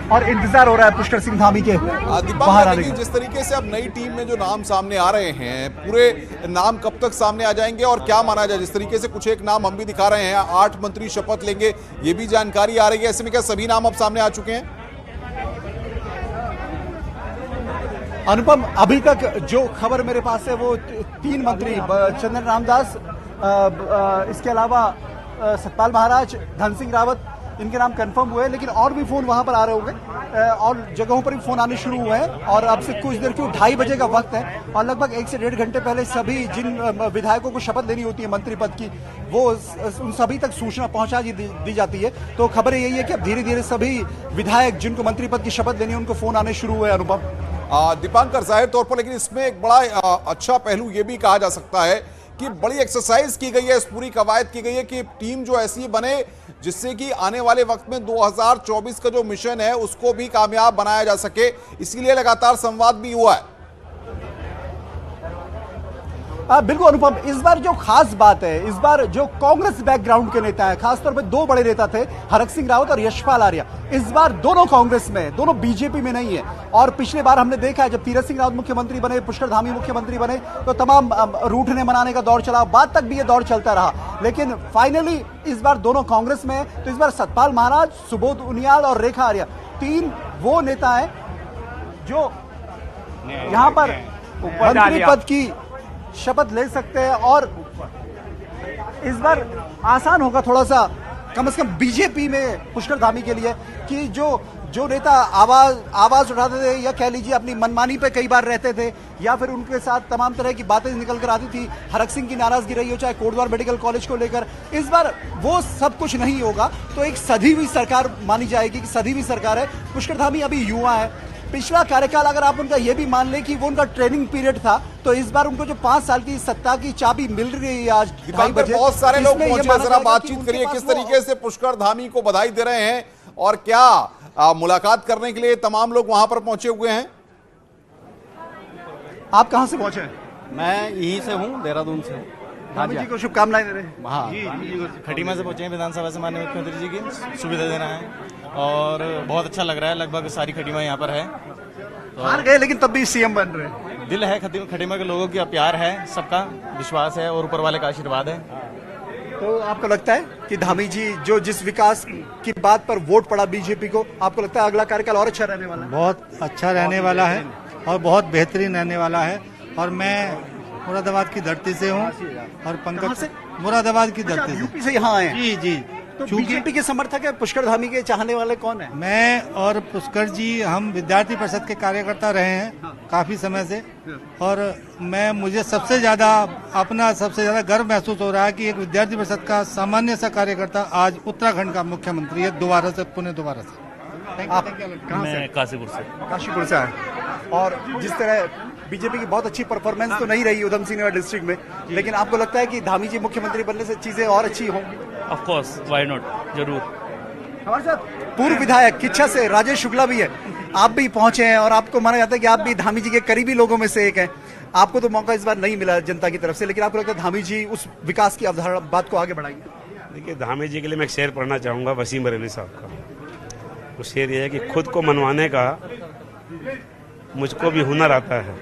और इंतजार हो रहा है पुष्कर सिंह धामी के बाहर आने का। जिस तरीके से अब नई टीम में जो नाम सामने आ रहे हैं, पूरे नाम कब तक सामने आ जाएंगे और क्या माना जाए? जिस तरीके से कुछ एक नाम हम भी दिखा रहे हैं, 8 मंत्री शपथ लेंगे, ये भी जानकारी आ रही है। ऐसे में क्या सभी नाम अब सामने आ चुके हैं? अनुपम, अभी तक जो खबर मेरे पास है वो 3 मंत्री, चंदन रामदास, इसके अलावा सतपाल महाराज, धन सिंह रावत, इनके नाम कंफर्म हुए हैं। लेकिन और भी फोन वहां पर आ रहे होंगे और जगहों पर भी फोन आने शुरू हुए हैं। और अब से कुछ देर क्यों 2:30 बजे का वक्त है और लगभग 1 से 1.5 घंटे पहले सभी जिन विधायकों को शपथ लेनी होती है मंत्री पद की, वो उन सभी तक सूचना पहुंचा दी जाती है। तो खबर यही है कि अब धीरे धीरे सभी विधायक जिनको मंत्री पद की शपथ लेनी है उनको फोन आने शुरू हुए। अनुपम, दीपांकर, जाहिर तौर पर लेकिन इसमें एक बड़ा अच्छा पहलू ये भी कहा जा सकता है कि बड़ी एक्सरसाइज की गई है, इस पूरी कवायद की गई है कि टीम जो ऐसी बने जिससे कि आने वाले वक्त में 2024 का जो मिशन है उसको भी कामयाब बनाया जा सके, इसीलिए लगातार संवाद भी हुआ है। बिल्कुल अनुपम, इस बार जो खास बात है, इस बार जो कांग्रेस बैकग्राउंड के नेता है, खासतौर पे दो बड़े नेता थे, हरक सिंह रावत और यशपाल आर्या, इस बार दोनों कांग्रेस में, दोनों बीजेपी में नहीं है। और पिछले बार हमने देखा है जब तीरथ सिंह रावत मुख्यमंत्री बने, पुष्कर धामी मुख्यमंत्री बने, तो तमाम रूठने मनाने का दौर चला, बाद तक भी ये दौर चलता रहा, लेकिन फाइनली इस बार दोनों कांग्रेस में है। तो इस बार सतपाल महाराज, सुबोध उनियाल और रेखा आर्या, तीन वो नेता है जो यहां पर मंत्री पद की शपथ ले सकते हैं। और इस बार आसान होगा थोड़ा सा, कम से कम बीजेपी में पुष्कर धामी के लिए, कि जो नेता आवाज उठाते थे या कह लीजिए अपनी मनमानी पे कई बार रहते थे, या फिर उनके साथ तमाम तरह की बातें निकल कर आती थी, हरक सिंह की नाराजगी रही हो चाहे कोटद्वार मेडिकल कॉलेज को लेकर, इस बार वो सब कुछ नहीं होगा। तो एक सधी हुई सरकार मानी जाएगी कि सधी हुई सरकार है। पुष्कर धामी अभी युवा है, पिछला कार्यकाल अगर आप उनका ये भी मान लें कि वो उनका ट्रेनिंग पीरियड था, तो इस बार उनको जो 5 साल की सत्ता की चाबी मिल रही है आज ढाई बजे, बहुत सारे लोग पहुंचे, जरा बातचीत करिए किस तरीके से पुष्कर धामी को बधाई दे रहे हैं और क्या मुलाकात करने के लिए तमाम लोग वहां पर पहुंचे हुए हैं। आप कहां से पहुंचे? मैं यहीं से हूं, देहरादून से हूं। धामी जी को शुभकामनाएं दे रहे हैं। हाँ, खटीमा से पहुंचे हैं, विधानसभा से माननीय मुख्यमंत्री जी की सुविधा देना है और बहुत अच्छा लग रहा है। लगभग सारी खटीमा यहाँ पर है, तो हार गए लेकिन तब भी सीएम बन रहे हैं। दिल है खटीमा के लोगों का, प्यार है, सबका विश्वास है और ऊपर वाले का आशीर्वाद है। तो आपको लगता है कि धामी जी जो जिस विकास की बात पर वोट पड़ा बीजेपी को, आपको लगता है अगला कार्यकाल और अच्छा रहने वाला है? बहुत अच्छा रहने वाला है और बहुत बेहतरीन रहने वाला है। और मैं मुरादाबाद की धरती से हूँ और पंकज मुरादाबाद की धरती यूपी से यहाँ आए हैं। जी जी। तो बीजेपी के समर्थक है, पुष्कर धामी के चाहने वाले कौन है? मैं और पुष्कर जी, हम विद्यार्थी परिषद के कार्यकर्ता रहे हैं काफी समय से, और मुझे सबसे ज्यादा गर्व महसूस हो रहा है कि एक विद्यार्थी परिषद का सामान्य सा कार्यकर्ता आज उत्तराखंड का मुख्यमंत्री है, दोबारा से पुणे दोबारा से। आप कहाँ से? काशीपुर से आए। और जिस तरह बीजेपी की बहुत अच्छी परफॉर्मेंस तो नहीं रही उधम सिंह नगर डिस्ट्रिक्ट में, लेकिन आपको लगता है कि धामी जी मुख्यमंत्री बनने से चीजें और अच्छी होंगी? ऑफ कोर्स, व्हाई नॉट, जरूर। हमारे साथ पूर्व विधायक किच्छा से राजेश शुक्ला भी है, आप भी पहुंचे हैं और आपको माना जाता है कि आप भी धामी जी के करीबी लोगों में से एक हैं। आपको तो मौका इस बार नहीं मिला जनता की तरफ से, लेकिन आपको लगता है धामी जी उस विकास की अवधारणा बात को आगे बढ़ाएंगे? देखिए, धामी जी के लिए मैं एक शेर पढ़ना चाहूँगा वसीम बरेली साहब का। वो शेर ये है कि खुद को मनवाने का मुझको भी हुनर आता है,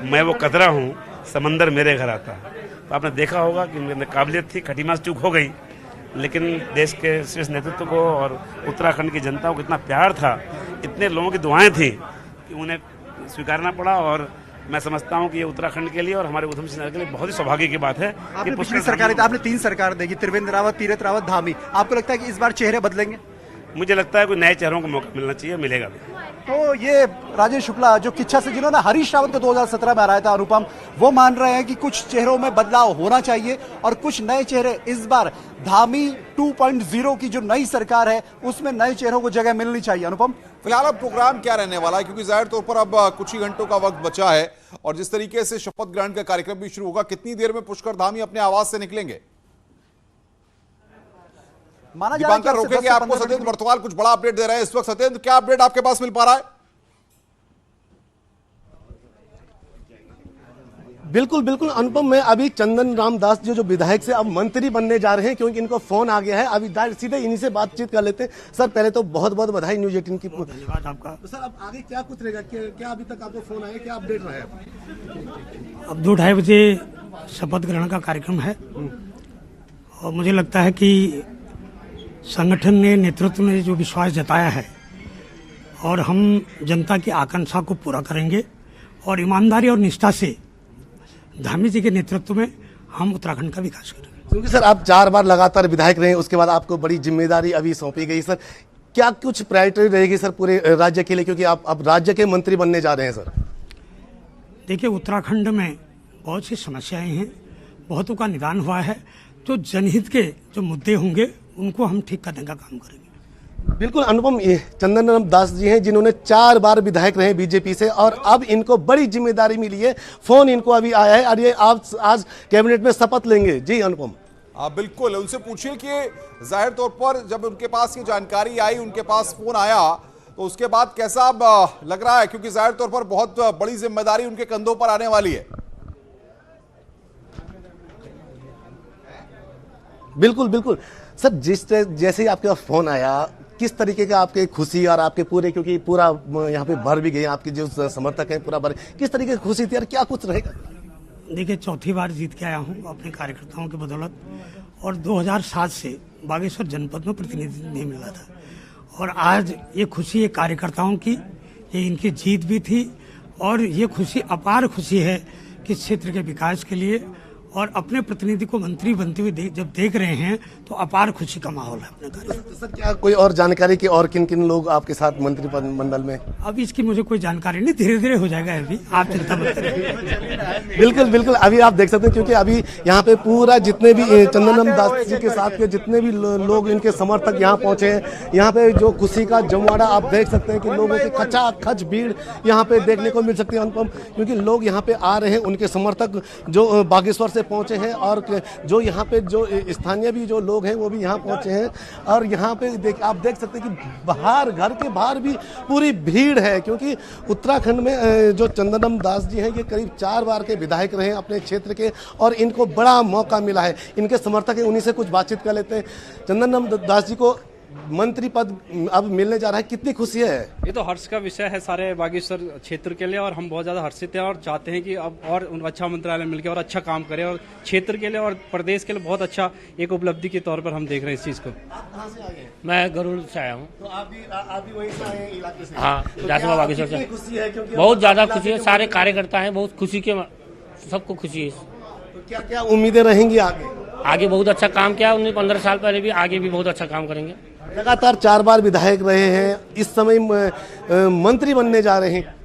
मैं वो कतरा हूँ समंदर मेरे घर आता है। तो आपने देखा होगा कि मेरे काबिलियत थी, खटीमा से चूक हो गई, लेकिन देश के शीर्ष नेतृत्व को और उत्तराखंड की जनता को इतना प्यार था, इतने लोगों की दुआएं थी कि उन्हें स्वीकारना पड़ा। और मैं समझता हूं कि ये उत्तराखंड के लिए और हमारे उधम सिंह नगर के लिए बहुत ही सौभाग्य की बात है। आपने पिछली सरकार, आपने 3 सरकार देखी, त्रिवेंद्र रावत, तीरथ रावत, धामी। आपको लगता है कि इस बार चेहरे बदलेंगे? मुझे लगता है कोई नए चेहरों को मौका मिलना चाहिए, मिलेगा भी। तो ये राजेश शुक्ला जो किच्छा से, जिन्होंने हरीश रावत को 2017 में हराया था, अनुपम, वो मान रहे हैं कि कुछ चेहरों में बदलाव होना चाहिए और कुछ नए चेहरे इस बार धामी 2.0 की जो नई सरकार है उसमें नए चेहरों को जगह मिलनी चाहिए। अनुपम, फिलहाल अब प्रोग्राम क्या रहने वाला है, क्योंकि जाहिर तौर पर अब कुछ ही घंटों का वक्त बचा है और जिस तरीके से शपथ ग्रहण का कार्यक्रम भी शुरू होगा, कितनी देर में पुष्कर धामी अपने आवास से निकलेंगे? दीपांकर रोकेंगे आपको, सत्येंद्र बर्तवाल कुछ बड़ा अपडेट दे रहे हैं इस वक्त। सत्येंद्र, क्या अपडेट आपके पास मिल पा रहा है? बिल्कुल बिल्कुल अनुपम, मैं अभी चंदन राम दास जो विधायक से अब मंत्री बनने जा रहे हैं, क्योंकि इनको फोन आ गया है। अभी सीधे इन्हीं से बातचीत कर लेते हैं। सर, पहले तो बहुत बहुत बधाई न्यूज़ 18 की। धन्यवाद आपका। तो सर, अब आगे क्या कुछ रहेगा, क्या अभी तक आपको फोन आया, क्या अपडेट रहा है? अब 2-2:30 बजे शपथ ग्रहण का कार्यक्रम है और मुझे लगता है कि संगठन ने, नेतृत्व ने जो विश्वास जताया है और हम जनता की आकांक्षा को पूरा करेंगे और ईमानदारी और निष्ठा से धामी जी के नेतृत्व में हम उत्तराखंड का विकास करेंगे। क्योंकि सर आप 4 बार लगातार विधायक रहे, उसके बाद आपको बड़ी जिम्मेदारी अभी सौंपी गई। सर, क्या कुछ प्रायोरिटी रहेगी सर पूरे राज्य के लिए, क्योंकि आप अब राज्य के मंत्री बनने जा रहे हैं? सर देखिए, उत्तराखंड में बहुत सी समस्याएं हैं, बहुतों का निदान हुआ है, जो जनहित के जो मुद्दे होंगे उनको हम ठीक करने का काम करेंगे। बिल्कुल अनुपम, ये चंदन दास जी हैं जिन्होंने 4 बार विधायक रहे बीजेपी से और अब इनको बड़ी जिम्मेदारी मिली है। फोन इनको अभी आया है और ये आज कैबिनेट में शपथ लेंगे। जी अनुपम। बिल्कुल, उनसे पूछिए कि जाहिर तौर पर जब उनके पास ये जानकारी आई, उनके पास फोन आया, तो उसके बाद कैसा अब लग रहा है, क्योंकि जाहिर तौर पर बहुत बड़ी जिम्मेदारी उनके कंधों पर आने वाली है। बिल्कुल बिल्कुल सर, जैसे ही आपके पास फोन आया, किस तरीके का आपके खुशी और आपके पूरे, क्योंकि पूरा यहाँ पे भर भी गए आपके जो समर्थक हैं, पूरा भर, किस तरीके की खुशी थी और क्या कुछ रहेगा? देखिए, चौथी बार जीत के आया हूँ अपने कार्यकर्ताओं की बदौलत, और 2007 से बागेश्वर जनपद में प्रतिनिधित्व नहीं मिला था, और आज ये खुशी ये कार्यकर्ताओं की, ये इनकी जीत भी थी, और ये खुशी अपार खुशी है कि क्षेत्र के विकास के लिए और अपने प्रतिनिधि को मंत्री बनते हुए जब देख रहे हैं तो अपार खुशी का माहौल है अपने कार्य। सर क्या कोई और जानकारी कि और किन किन लोग आपके साथ मंत्रिमंडल में? अभी इसकी मुझे कोई जानकारी नहीं, धीरे धीरे हो जाएगा, अभी आप चिंता मत करिए। बिल्कुल बिल्कुल, अभी आप देख सकते हैं, क्योंकि अभी यहाँ पे पूरा जितने भी चंदन दास जी के साथ के जितने भी लोग, इनके समर्थक यहाँ पहुंचे हैं, यहाँ पे जो खुशी का जमवाड़ा आप देख सकते हैं कि लोगों की खचाखच भीड़ यहाँ पे देखने को मिल सकती है अनुपम, क्योंकि लोग यहाँ पे आ रहे हैं, उनके समर्थक जो बागेश्वर पहुंचे हैं और जो यहाँ पे जो स्थानीय भी जो लोग हैं वो भी यहाँ पहुंचे हैं, और यहाँ पे आप देख सकते हैं कि बाहर, घर के बाहर भी पूरी भीड़ है, क्योंकि उत्तराखंड में जो चंदन दास जी हैं ये करीब 4 बार के विधायक रहे हैं अपने क्षेत्र के, और इनको बड़ा मौका मिला है। इनके समर्थक हैं, उन्हीं से कुछ बातचीत कर लेते हैं। चंदन दास जी को मंत्री पद अब मिलने जा रहा है, कितनी खुशी है? ये तो हर्ष का विषय है सारे बागेश्वर क्षेत्र के लिए, और हम बहुत ज्यादा हर्षित हैं और चाहते हैं कि अब और अच्छा मंत्रालय मिलकर और अच्छा काम करें, और क्षेत्र के लिए और प्रदेश के लिए बहुत अच्छा एक उपलब्धि के तौर पर हम देख रहे हैं इस चीज को। आप कहां से आए हैं? मैं गरुड़ से आया हूँ। तो आप भी वहीं से आए हैं इलाके से? हाँ, जासुबा बागेश्वर से। खुशी है? क्योंकि बहुत ज्यादा खुशी है, सारे कार्यकर्ता हैं, बहुत खुशी के, सबको खुशी है। तो क्या क्या उम्मीदें रहेंगी आगे? आगे बहुत अच्छा काम किया 15 साल पहले भी, आगे भी बहुत अच्छा काम करेंगे। लगातार 4 बार विधायक रहे हैं, इस समय मंत्री बनने जा रहे हैं,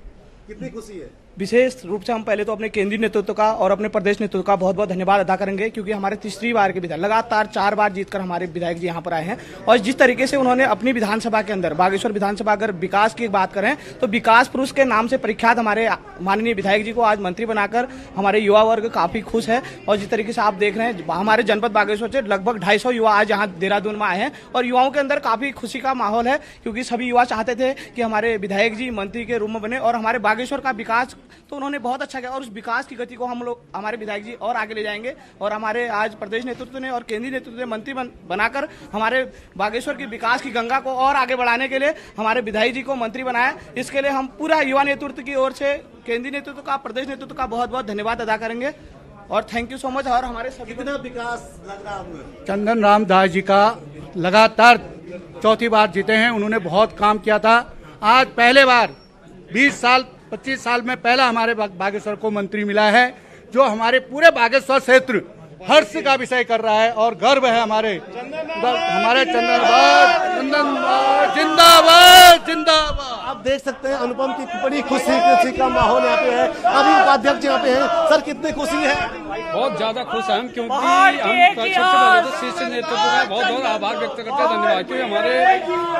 कितनी खुशी है? विशेष रूप से हम पहले तो अपने केंद्रीय नेतृत्व का और अपने प्रदेश नेतृत्व का बहुत बहुत धन्यवाद अदा करेंगे, क्योंकि हमारे तीसरी बार के विधायक, लगातार 4 बार जीतकर हमारे विधायक जी यहाँ पर आए हैं, और जिस तरीके से उन्होंने अपनी विधानसभा के अंदर, बागेश्वर विधानसभा, अगर विकास की बात करें तो विकास पुरुष के नाम से प्रख्यात हमारे माननीय विधायक जी को आज मंत्री बनाकर हमारे युवा वर्ग काफी खुश है। और जिस तरीके से आप देख रहे हैं, हमारे जनपद बागेश्वर से लगभग 250 युवा आज यहाँ देहरादून में आए हैं, और युवाओं के अंदर काफी खुशी का माहौल है, क्योंकि सभी युवा चाहते थे कि हमारे विधायक जी मंत्री के रूप में बने, और हमारे बागेश्वर का विकास तो उन्होंने बहुत अच्छा किया, और उस विकास की गति को हम लोग, हमारे विधायक जी और आगे ले जाएंगे, और हमारे आज प्रदेश नेतृत्व ने और केंद्रीय नेतृत्व ने मंत्री बनाकर हमारे बागेश्वर की विकास की गंगा को और आगे बढ़ाने के लिए हमारे विधायक जी को मंत्री बनाया। इसके लिए हम पूरा युवा नेतृत्व की ओर से केंद्रीय नेतृत्व का, प्रदेश नेतृत्व का बहुत बहुत धन्यवाद अदा करेंगे, और थैंक यू सो मच। और हमारे कितना विकास लग रहा है? चंदन राम दास जी का लगातार चौथी बार जीते हैं, उन्होंने बहुत काम किया था। आज पहले बार 25 साल में पहला हमारे बागेश्वर को मंत्री मिला है, जो हमारे पूरे बागेश्वर क्षेत्र हर्ष का विषय कर रहा है, और गर्व है हमारे चंदन जिंदाबाद जिंदाबाद। आप देख सकते हैं अनुपम की बड़ी खुशी का माहौल यहाँ पे है। अभी उपाध्यक्ष यहाँ पे हैं, सर कितनी खुशी है? बहुत ज्यादा खुश हैं हम, क्योंकि हम सबसे पहले तो शीर्ष नेतृत्व का बहुत बहुत आभार व्यक्त करते हैं, धन्यवाद, क्योंकि हमारे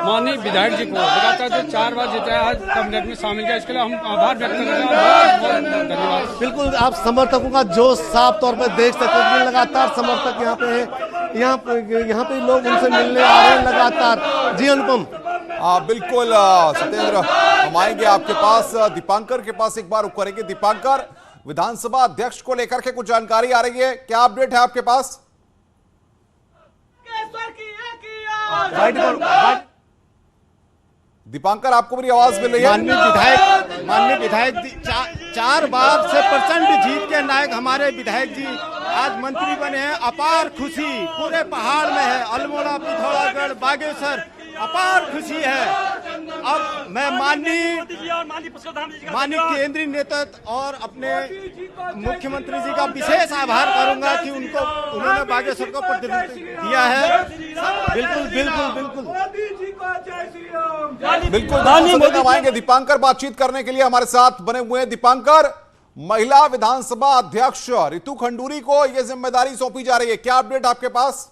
माननीय विधायक जी को लगातार जो 4 बार जीते हैं, आज कैबिनेट में शामिल किया, इसके लिए हम आभार व्यक्त करते हैं, बहुत बहुत धन्यवाद। बिल्कुल, आप समर्थकों का जोश साफ तौर पर देख सकते हैं, लगातार समर्थक यहाँ पे है, यहाँ पे लोग उनसे मिलने आ रहे हैं लगातार। जी अनुपम। बिल्कुल सत्येंद्र, हम आएंगे आपके पास, दीपांकर के पास एक बार रुक करेंगे। दीपांकर, विधानसभा अध्यक्ष को लेकर के कुछ जानकारी आ रही है, क्या अपडेट है आपके पास? दीपांकर, आपको मेरी आवाज मिल रही है? माननीय विधायक जी 4 बार से प्रचंड जीत के नायक हमारे विधायक जी आज मंत्री बने हैं। अपार खुशी पूरे पहाड़ में है, अल्मोड़ा, पिथौरागढ़, बागेश्वर, अपार खुशी है। अब मैं माननीय केंद्रीय नेतृत्व और अपने मुख्यमंत्री जी का विशेष आभार करूंगा कि उन्होंने बागेश्वर को प्रतिनिधित्व दिया है। बिल्कुल बिल्कुल बिल्कुल बिल्कुल आएंगे दीपांकर बातचीत करने के लिए हमारे साथ बने हुए हैं। दीपांकर, महिला विधानसभा अध्यक्ष रितु खंडूरी को यह जिम्मेदारी सौंपी जा रही है, क्या अपडेट आपके पास?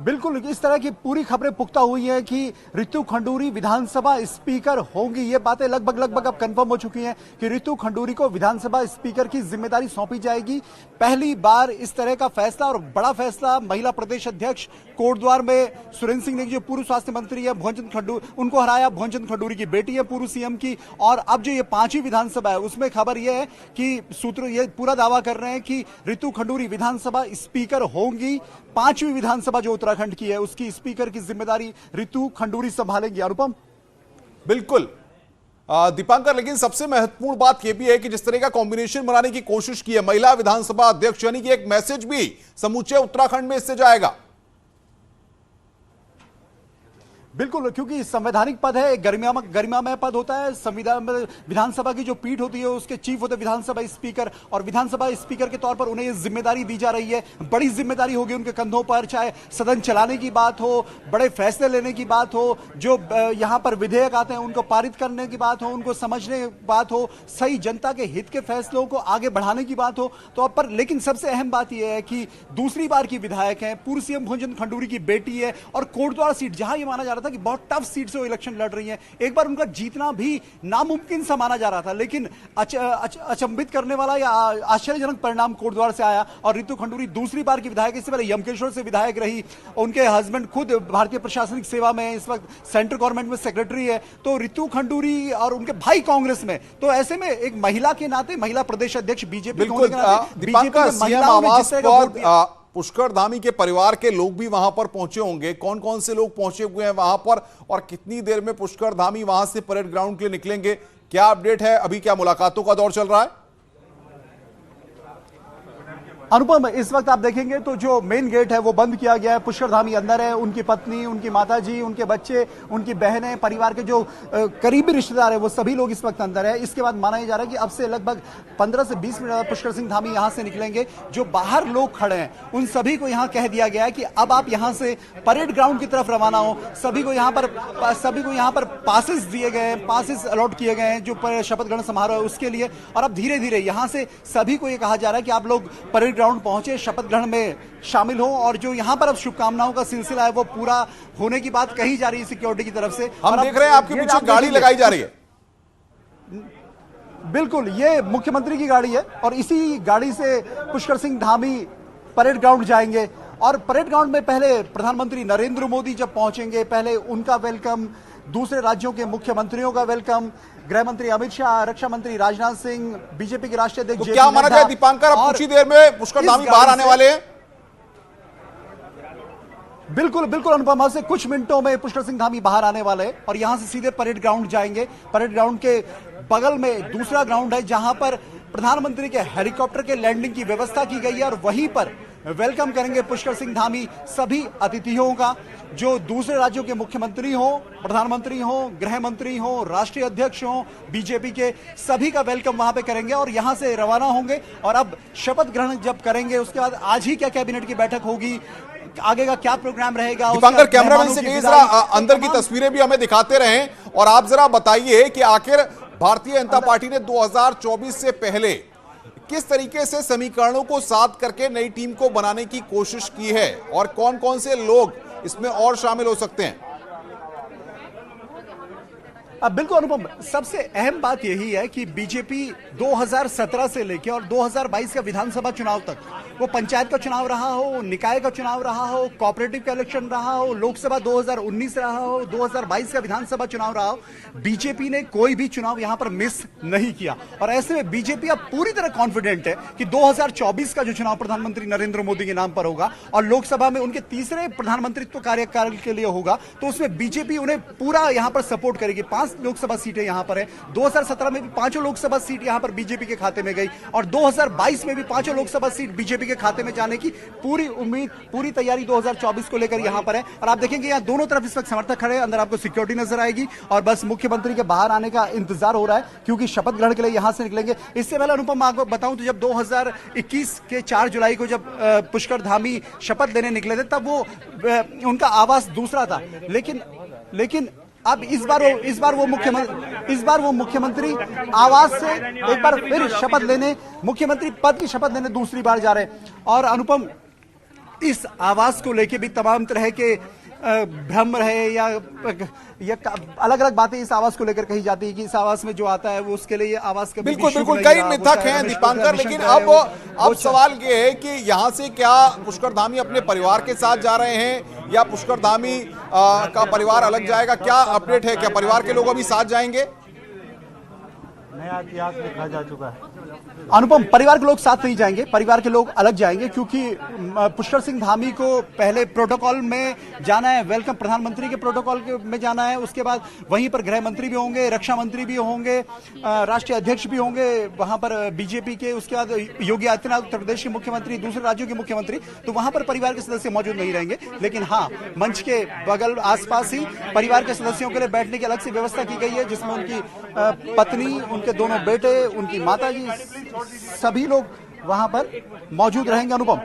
बिल्कुल इस तरह की पूरी खबरें पुख्ता हुई हैं कि रितु खंडूरी विधानसभा स्पीकर होंगी। ये बातें लगभग अब कंफर्म हो चुकी हैं कि रितु खंडूरी को विधानसभा स्पीकर की जिम्मेदारी सौंपी जाएगी। पहली बार इस तरह का फैसला और बड़ा फैसला महिला प्रदेश अध्यक्ष कोटद्वार में सुरेंद्र सिंह ने, जो पूर्व स्वास्थ्य मंत्री है भुवन चंद्र खंडूरी, उनको हराया। भुवन चंद्र खंडूरी की बेटी है पूर्व सीएम की। और अब जो ये 5वीं विधानसभा है उसमें खबर यह है कि सूत्र ये पूरा दावा कर रहे हैं कि रितु खंडूरी विधानसभा स्पीकर होंगी। 5वीं विधानसभा जो उत्तराखंड की है उसकी स्पीकर की जिम्मेदारी रितु खंडूरी संभालेंगी। अनुपम, बिल्कुल दीपांकर, लेकिन सबसे महत्वपूर्ण बात यह भी है कि जिस तरह का कॉम्बिनेशन बनाने की कोशिश की है महिला विधानसभा अध्यक्ष, यानी कि एक मैसेज भी समूचे उत्तराखंड में इससे जाएगा। बिल्कुल, क्योंकि संवैधानिक पद है, गरिमामय पद होता है। संविधान विधानसभा की जो पीठ होती है उसके चीफ होते हैं विधानसभा स्पीकर, और विधानसभा स्पीकर के तौर पर उन्हें ये जिम्मेदारी दी जा रही है। बड़ी जिम्मेदारी होगी उनके कंधों पर, चाहे सदन चलाने की बात हो, बड़े फैसले लेने की बात हो, जो यहाँ पर विधेयक आते हैं उनको पारित करने की बात हो, उनको समझने की बात हो, सही जनता के हित के फैसलों को आगे बढ़ाने की बात हो। तो अब पर लेकिन सबसे अहम बात यह है कि दूसरी बार की विधायक है, पूर्व सीएम भुवन चंद्र खंडूरी की बेटी है, और कोटद्वार सीट जहां ये माना जा रहा था कि बहुत टफ सीट से वो इलेक्शन लड़ रही हैं, एक बार उनका जीतना भी नामुमकिन सा माना जा रहा था, लेकिन अचंभित करने वाला या आश्चर्यजनक परिणाम कोटद्वार से आया। और रितु खंडूरी दूसरी बार की विधायक, इससे पहले यमकेश्वर से विधायक रही, उनके हस्बैंड खुद भारतीय प्रशासनिक सेवा में, इस वक्त सेंट्रल गवर्नमेंट में सेक्रेटरी है। तो रितु खंडूरी और उनके भाई कांग्रेस में, तो ऐसे में एक महिला के नाते, महिला प्रदेश अध्यक्ष बीजेपी पुष्कर धामी के परिवार के लोग भी वहां पर पहुंचे होंगे। कौन कौन से लोग पहुंचे हुए हैं वहां पर, और कितनी देर में पुष्कर धामी वहां से परेड ग्राउंड के लिए निकलेंगे, क्या अपडेट है? अभी क्या मुलाकातों का दौर चल रहा है? अनुपम, इस वक्त आप देखेंगे तो जो मेन गेट है वो बंद किया गया है। पुष्कर धामी अंदर है, उनकी पत्नी, उनकी माताजी, उनके बच्चे, उनकी बहनें, परिवार के जो करीबी रिश्तेदार है वो सभी लोग इस वक्त अंदर है। इसके बाद माना जा रहा है कि अब से लगभग 15 से 20 मिनट बाद पुष्कर सिंह धामी यहां से निकलेंगे। जो बाहर लोग खड़े हैं उन सभी को यहां कह दिया गया है कि अब आप यहां से परेड ग्राउंड की तरफ रवाना हो। सभी को यहां पर पासेस दिए गए हैं, पासेस अलॉट किए गए हैं जो शपथ ग्रहण समारोह है उसके लिए। और अब धीरे धीरे यहां से सभी को यह कहा जा रहा है कि आप लोग परेड ग्राउंड पहुंचे, शपथ ग्रहण में शामिल हो। और जो यहां पर अब शुभकामनाओं का सिलसिला है वो पूरा होने की बात कही जा रही है सिक्योरिटी की तरफ से। हम देख रहे हैं आपके पीछे गाड़ी लगाई जा रही है। बिल्कुल, ये मुख्यमंत्री की गाड़ी है और इसी गाड़ी से पुष्कर सिंह धामी परेड ग्राउंड जाएंगे। और परेड ग्राउंड में पहले प्रधानमंत्री नरेंद्र मोदी जब पहुंचेंगे, पहले उनका वेलकम, दूसरे राज्यों के मुख्यमंत्रियों का वेलकम, गृह मंत्री अमित शाह, रक्षा मंत्री राजनाथ सिंह, बीजेपी के राष्ट्रीय अध्यक्ष तो क्या माना जाए दीपांकर, अब कुछ ही देर में पुष्कर धामी बाहर आने वाले हैं? बिल्कुल बिल्कुल अनुपमा, से कुछ मिनटों में पुष्कर सिंह धामी बाहर आने वाले हैं और यहां से सीधे परेड ग्राउंड जाएंगे। परेड ग्राउंड के बगल में दूसरा ग्राउंड है जहां पर प्रधानमंत्री के हेलीकॉप्टर के लैंडिंग की व्यवस्था की गई है और वहीं पर वेलकम करेंगे पुष्कर सिंह धामी सभी अतिथियों का, जो दूसरे राज्यों के मुख्यमंत्री हो, प्रधानमंत्री हो, गृह मंत्री हो, राष्ट्रीय अध्यक्ष हो, बीजेपी के सभी का वेलकम वहां पे करेंगे और यहां से रवाना होंगे। और अब शपथ ग्रहण जब करेंगे उसके बाद आज ही क्या कैबिनेट की बैठक होगी, आगे का क्या प्रोग्राम रहेगा। दीपांकर, कैमरामैन से कहिए जरा अंदर की तस्वीरें भी हमें दिखाते रहें और आप जरा बताइए कि आखिर भारतीय जनता पार्टी ने 2024 से पहले किस तरीके से समीकरणों को साध करके नई टीम को बनाने की कोशिश की है और कौन कौन से लोग इसमें और शामिल हो सकते हैं? अब बिल्कुल अनुपम, सबसे अहम बात यही है कि बीजेपी 2017 से लेकर और 2022 का विधानसभा चुनाव तक, वो पंचायत का चुनाव रहा हो, निकाय का चुनाव रहा हो, कोऑपरेटिव का इलेक्शन रहा हो, लोकसभा 2019 रहा हो, 2022 का विधानसभा चुनाव रहा हो, बीजेपी ने कोई भी चुनाव यहां पर मिस नहीं किया। और ऐसे में बीजेपी अब पूरी तरह कॉन्फिडेंट है कि 2024 का जो चुनाव प्रधानमंत्री नरेंद्र मोदी के नाम पर होगा और लोकसभा में उनके तीसरे प्रधानमंत्रित्व कार्यकाल के लिए होगा, तो उसमें बीजेपी उन्हें पूरा यहां पर सपोर्ट करेगी। 5 लोकसभा सीटें यहां पर है, 2017 में भी 5 लोकसभा सीट यहां पर बीजेपी के खाते में गई और 2022 में भी 5 लोकसभा सीट बीजेपी के खाते में जाने की पूरी उम्मीद, पूरी तैयारी 2024 को लेकर यहां पर है। और आप देखेंगे यहां दोनों तरफ इस वक्त समर्थक खड़े हैं, अंदर आपको सिक्योरिटी नजर आएगी और बस मुख्यमंत्री के बाहर आने का इंतजार हो रहा है क्योंकि शपथ ग्रहण के लिए यहां से निकलेंगे। इससे पहले अनुपम आपको बताऊं तो जब 2021 के 4 जुलाई को जब पुष्कर धामी शपथ लेने निकले थे तब वो उनका आवास दूसरा था, लेकिन अब इस बार वो मुख्यमंत्री आवास से एक बार फिर शपथ लेने, मुख्यमंत्री पद की शपथ लेने दूसरी बार जा रहे हैं। और अनुपम, इस आवास को लेके भी तमाम तरह के भ्रम रहे या अलग अलग बातें इस आवास को लेकर कही जाती है कि इस आवास में जो आता है वो उसके लिए आवास का बिल्कुल बिल्कुल कई मिथक हैं दीपांकर, लेकिन अब सवाल ये है कि यहाँ से क्या पुष्कर धामी अपने परिवार के साथ जा रहे हैं या पुष्कर धामी का परिवार अलग जाएगा? क्या अपडेट है? क्या परिवार के लोग अभी साथ जाएंगे? नया इतिहास लिखा जा चुका है अनुपम। परिवार के लोग साथ नहीं जाएंगे, परिवार के लोग अलग जाएंगे, क्योंकि पुष्कर सिंह धामी को पहले प्रोटोकॉल में जाना है, वेलकम प्रधानमंत्री के प्रोटोकॉल में जाना है, उसके बाद वहीं पर गृह मंत्री भी होंगे, रक्षा मंत्री भी होंगे, राष्ट्रीय अध्यक्ष भी होंगे वहां पर बीजेपी के, उसके बाद योगी आदित्यनाथ उत्तर प्रदेश के मुख्यमंत्री, दूसरे राज्यों के मुख्यमंत्री, तो वहां पर परिवार के सदस्य मौजूद नहीं रहेंगे। लेकिन हाँ, मंच के बगल आसपास ही परिवार के सदस्यों के लिए बैठने की अलग से व्यवस्था की गई है, जिसमें उनकी पत्नी, उनके दोनों बेटे, उनकी माताजी, सभी लोग वहां पर मौजूद रहेंगे। अनुपम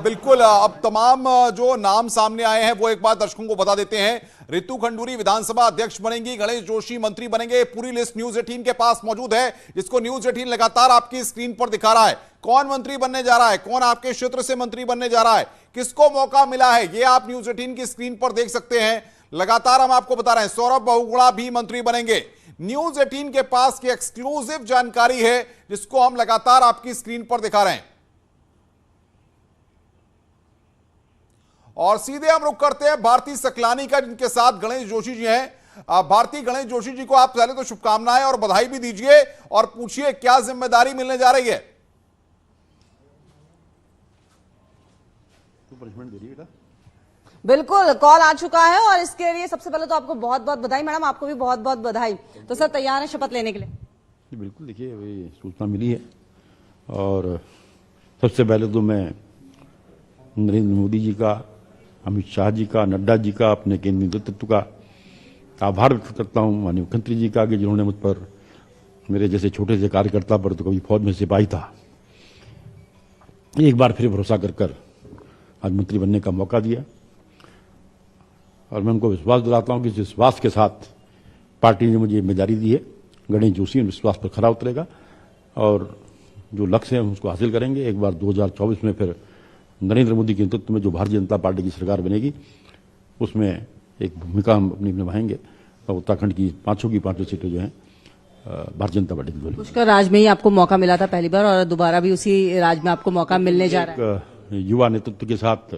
बिल्कुल, अब तमाम जो नाम सामने आए हैं वो एक बार दर्शकों को बता देते हैं। रितु खंडूरी विधानसभा अध्यक्ष बनेंगी, गणेश जोशी मंत्री बनेंगे। पूरी लिस्ट न्यूज 18 के पास मौजूद है, जिसको न्यूज 18 लगातार आपकी स्क्रीन पर दिखा रहा है। कौन मंत्री बनने जा रहा है, कौन आपके क्षेत्र से मंत्री बनने जा रहा है, किसको मौका मिला है, ये आप न्यूज 18 की स्क्रीन पर देख सकते हैं। लगातार हम आपको बता रहे हैं सौरभ बहुगुणा भी मंत्री बनेंगे। न्यूज 18 के पास की एक्सक्लूसिव जानकारी है, जिसको हम लगातार आपकी स्क्रीन पर दिखा रहे हैं। और सीधे हम रुक करते हैं भारती सकलानी का, जिनके साथ गणेश जोशी जी हैं। भारती, गणेश जोशी जी को आप पहले तो शुभकामनाएं और बधाई भी दीजिए और पूछिए क्या जिम्मेदारी मिलने जा रही है। बिल्कुल, कॉल आ चुका है और इसके लिए सबसे पहले तो आपको बहुत बहुत बधाई। मैडम, आपको भी बहुत बहुत बधाई। तो सर, तैयार है शपथ लेने के लिए? बिल्कुल, देखिए ये सूचना मिली है और सबसे पहले तो मैं नरेंद्र मोदी जी का, अमित शाह जी का, नड्डा जी का, अपने केंद्रीय नेतृत्व का आभार व्यक्त करता हूँ। माननीय मुख्यमंत्री जी का, जिन्होंने मुझ पर, मेरे जैसे छोटे से कार्यकर्ता पर, तो कभी फौज में सिपाही था, एक बार फिर भरोसा कर आज मंत्री बनने का मौका दिया। और मैं उनको विश्वास दिलाता हूं कि इस विश्वास के साथ पार्टी ने मुझे जिम्मेदारी दी है। गणेश जोशी विश्वास पर खरा उतरेगा और जो लक्ष्य है उसको हासिल करेंगे। एक बार 2024 में फिर नरेंद्र मोदी के नेतृत्व में जो भारतीय जनता पार्टी की सरकार बनेगी, उसमें एक भूमिका हम अपनी निभाएंगे और उत्तराखंड की पांचों सीटें जो हैं भारतीय जनता पार्टी की। पुष्कर राज में ही आपको मौका मिला था पहली बार और दोबारा भी उसी राज में आपको मौका मिलने जा रहा है। युवा नेतृत्व के साथ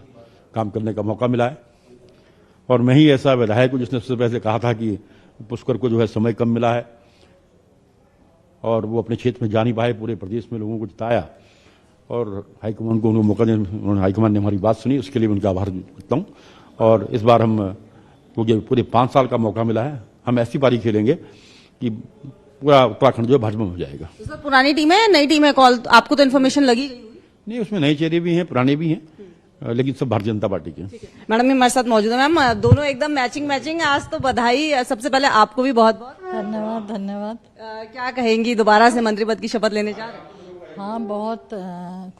काम करने का मौका मिला है और मैं ही ऐसा विधायक हूं जिसने सबसे पहले कहा था कि पुष्कर को जो है समय कम मिला है और वो अपने क्षेत्र में जा नहीं पाए, पूरे प्रदेश में लोगों को जिताया और हाईकमान को उनको मौका देने, उन्होंने, हाईकमान ने हमारी बात सुनी, उसके लिए उनका आभार करता हूँ। और इस बार हम, क्योंकि पूरे 5 साल का मौका मिला है, हम ऐसी पारी खेलेंगे कि पूरा उत्तराखंड जो है भाजपा में हो जाएगा। तो सर, पुरानी टीम है, नई टीम है? कॉल आपको तो इन्फॉर्मेशन लगी? नहीं, उसमें नए चेहरे भी हैं, पुराने भी हैं, लेकिन सब भारतीय जनता पार्टी के। मैडम भी हमारे साथ मौजूद है। मैम, दोनों एकदम मैचिंग। आज तो बधाई, सबसे पहले आपको भी बहुत बहुत धन्यवाद। क्या कहेंगी, दोबारा से मंत्री पद की शपथ लेने जा रहे हैं? हाँ, बहुत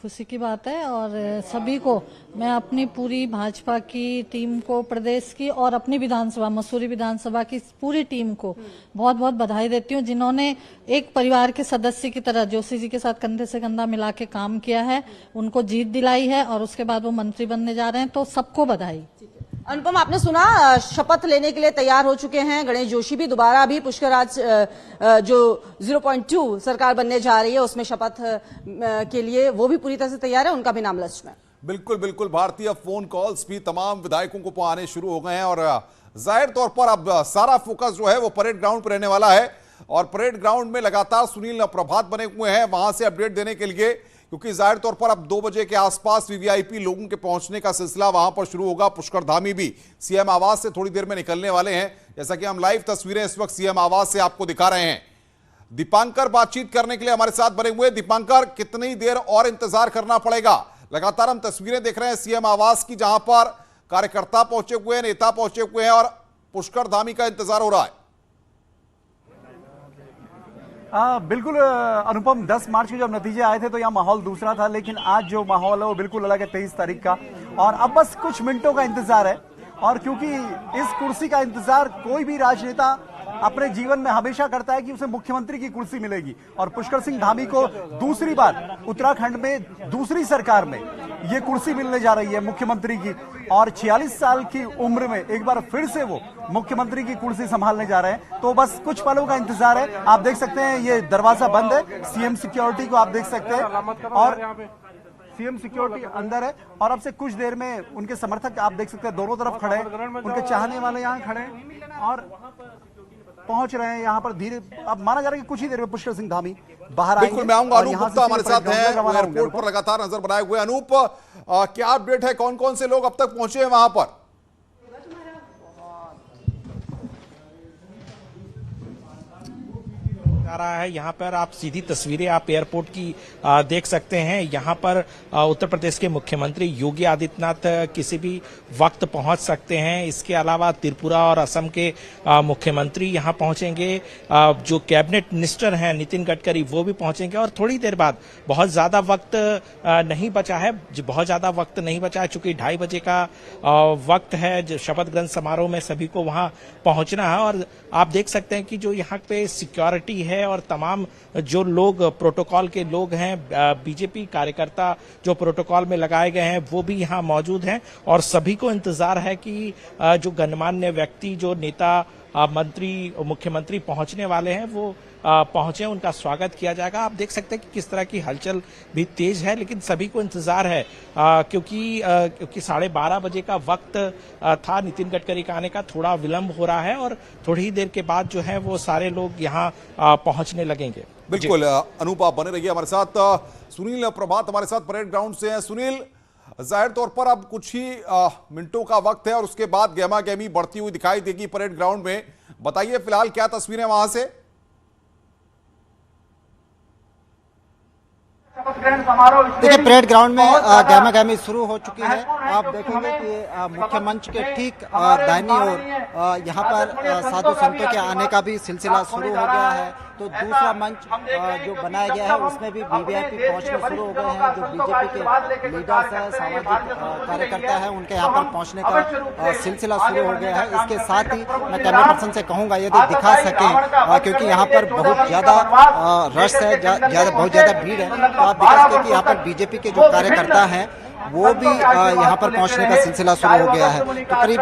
खुशी की बात है और सभी को, मैं अपनी पूरी भाजपा की टीम को, प्रदेश की और अपनी विधानसभा, मसूरी विधानसभा की पूरी टीम को बहुत बहुत बधाई देती हूँ, जिन्होंने एक परिवार के सदस्य की तरह जोशी जी के साथ कंधे से कंधा मिला के काम किया है, उनको जीत दिलाई है और उसके बाद वो मंत्री बनने जा रहे हैं, तो सबको बधाई। अनुपम, आपने सुना, शपथ लेने के लिए तैयार हो चुके हैं गणेश जोशी भी। दोबारा भी पुष्कर राज जो 0.2 सरकार बनने जा रही है उसमें शपथ के लिए वो भी पूरी तरह से तैयार है, उनका भी नाम लिस्ट में। बिल्कुल बिल्कुल, भारतीय फोन कॉल्स भी तमाम विधायकों को आने शुरू हो गए हैं और जाहिर तौर पर अब सारा फोकस जो है वो परेड ग्राउंड पर रहने वाला है। और परेड ग्राउंड में लगातार सुनील प्रभात बने हुए हैं वहां से अपडेट देने के लिए, क्योंकि जाहिर तौर पर अब 2 बजे के आसपास वीवीआईपी लोगों के पहुंचने का सिलसिला वहां पर शुरू होगा। पुष्कर धामी भी सीएम आवास से थोड़ी देर में निकलने वाले हैं, जैसा कि हम लाइव तस्वीरें इस वक्त सीएम आवास से आपको दिखा रहे हैं। दीपांकर बातचीत करने के लिए हमारे साथ बने हुए। दीपांकर, कितनी देर और इंतजार करना पड़ेगा? लगातार हम तस्वीरें देख रहे हैं सीएम आवास की, जहां पर कार्यकर्ता पहुंचे हुए हैं, नेता पहुंचे हुए हैं और पुष्कर धामी का इंतजार हो रहा है। बिल्कुल अनुपम, 10 मार्च के जब नतीजे आए थे तो यहाँ माहौल दूसरा था, लेकिन आज जो माहौल है वो बिल्कुल अलग है 23 तारीख का। और अब बस कुछ मिनटों का इंतजार है और क्योंकि इस कुर्सी का इंतजार कोई भी राजनेता अपने जीवन में हमेशा करता है कि उसे मुख्यमंत्री की कुर्सी मिलेगी और पुष्कर सिंह धामी को दूसरी बार उत्तराखंड में दूसरी सरकार में ये कुर्सी मिलने जा रही है मुख्यमंत्री की, और 46 साल की उम्र में एक बार फिर से वो मुख्यमंत्री की कुर्सी संभालने जा रहे हैं। तो बस कुछ पलों का इंतजार है। आप देख सकते हैं ये दरवाजा बंद है, सीएम सिक्योरिटी को आप देख सकते हैं, और सीएम सिक्योरिटी अंदर है, और अब से कुछ देर में उनके समर्थक आप देख सकते हैं दोनों तरफ खड़े हैं, उनके चाहने वाले यहाँ खड़े हैं और पहुंच रहे हैं यहाँ पर धीरे। अब माना जा रहा है कि कुछ ही देर में पुष्कर सिंह धामी बाहर आएंगे। बिल्कुल, मैं आऊंगा। अनूप गुप्ता हमारे साथ हैं, एयरपोर्ट पर लगातार नजर बनाए हुए। अनूप, क्या अपडेट है, कौन कौन से लोग अब तक पहुंचे हैं वहां पर? आ रहा है यहाँ पर आप सीधी तस्वीरें आप एयरपोर्ट की देख सकते हैं। यहाँ पर उत्तर प्रदेश के मुख्यमंत्री योगी आदित्यनाथ किसी भी वक्त पहुंच सकते हैं। इसके अलावा त्रिपुरा और असम के मुख्यमंत्री यहाँ पहुंचेंगे। जो कैबिनेट मिनिस्टर हैं नितिन गडकरी वो भी पहुंचेंगे, और थोड़ी देर बाद बहुत ज्यादा वक्त नहीं बचा है, बहुत ज्यादा वक्त नहीं बचा है चूंकि 2:30 बजे का वक्त है शपथ ग्रहण समारोह में सभी को वहां पहुंचना है। और आप देख सकते हैं कि जो यहाँ पे सिक्योरिटी है और तमाम जो लोग प्रोटोकॉल के लोग हैं, बीजेपी कार्यकर्ता जो प्रोटोकॉल में लगाए गए हैं वो भी यहाँ मौजूद हैं, और सभी को इंतजार है कि जो गणमान्य व्यक्ति, जो नेता, मंत्री, मुख्यमंत्री पहुंचने वाले हैं वो पहुंचे, उनका स्वागत किया जाएगा। आप देख सकते हैं कि किस तरह की हलचल भी तेज है, लेकिन सभी को इंतजार है क्योंकि 12:30 बजे का वक्त था नितिन गडकरी का आने का। थोड़ा विलंब हो रहा है और थोड़ी ही देर के बाद जो है वो सारे लोग यहाँ पहुंचने लगेंगे। बिल्कुल अनूप, आप बने रहिए हमारे साथ। सुनील प्रभात हमारे साथ परेड ग्राउंड से हैं। सुनील, जाहिर तौर पर अब कुछ ही मिनटों का वक्त है और उसके बाद गहमा गहमी बढ़ती हुई दिखाई देगी परेड ग्राउंड में। बताइए फिलहाल क्या तस्वीरें वहां से? देखिए, परेड ग्राउंड में गहमा गहमी शुरू हो चुकी है। आप देखेंगे कि मुख्य मंच के ठीक दाहिनी ओर यहाँ पर साधु संतों के आने का भी सिलसिला शुरू हो गया है। तो दूसरा मंच जो बनाया गया है उसमें भी वीवीआईपी पहुंचने शुरू हो गए हैं। जो बीजेपी के लीडर्स हैं, सामाजिक कार्यकर्ता हैं, उनके यहाँ पर पहुंचने का सिलसिला शुरू हो गया है। इसके साथ ही मैं कैमरा पर्सन से कहूंगा यदि दिखा सकें, क्योंकि यहाँ पर बहुत ज्यादा रश है, बहुत ज्यादा भीड़ है, तो आप दिखा सकें कि यहाँ पर बीजेपी के जो कार्यकर्ता हैं वो भी यहाँ पर पहुंचने का सिलसिला शुरू हो गया है। तो करीब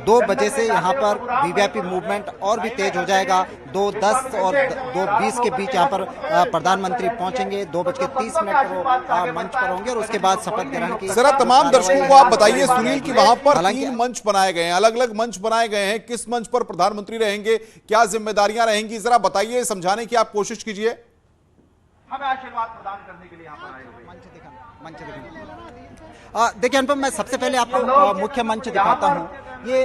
2 बजे से यहाँ पर वीवीआईपी मूवमेंट और भी तेज हो जाएगा। 2:10 और 2:20 के बीच यहाँ पर प्रधानमंत्री पहुंचेंगे। 2:30 पर मंच पर होंगे और उसके बाद शपथ ग्रहण की। सर, तमाम दर्शकों को आप बताइए सुनील कि वहां पर 3 मंच बनाए गए हैं, अलग अलग मंच बनाए गए हैं। किस मंच पर प्रधानमंत्री रहेंगे, क्या जिम्मेदारियां रहेंगी, जरा बताइए, समझाने की आप कोशिश कीजिए। हमें आशीर्वाद प्रदान करने के लिए यहाँ पर आए हुए। देखिए अनुपम, मैं सबसे पहले आपको मुख्य मंच दिखाता हूँ। ये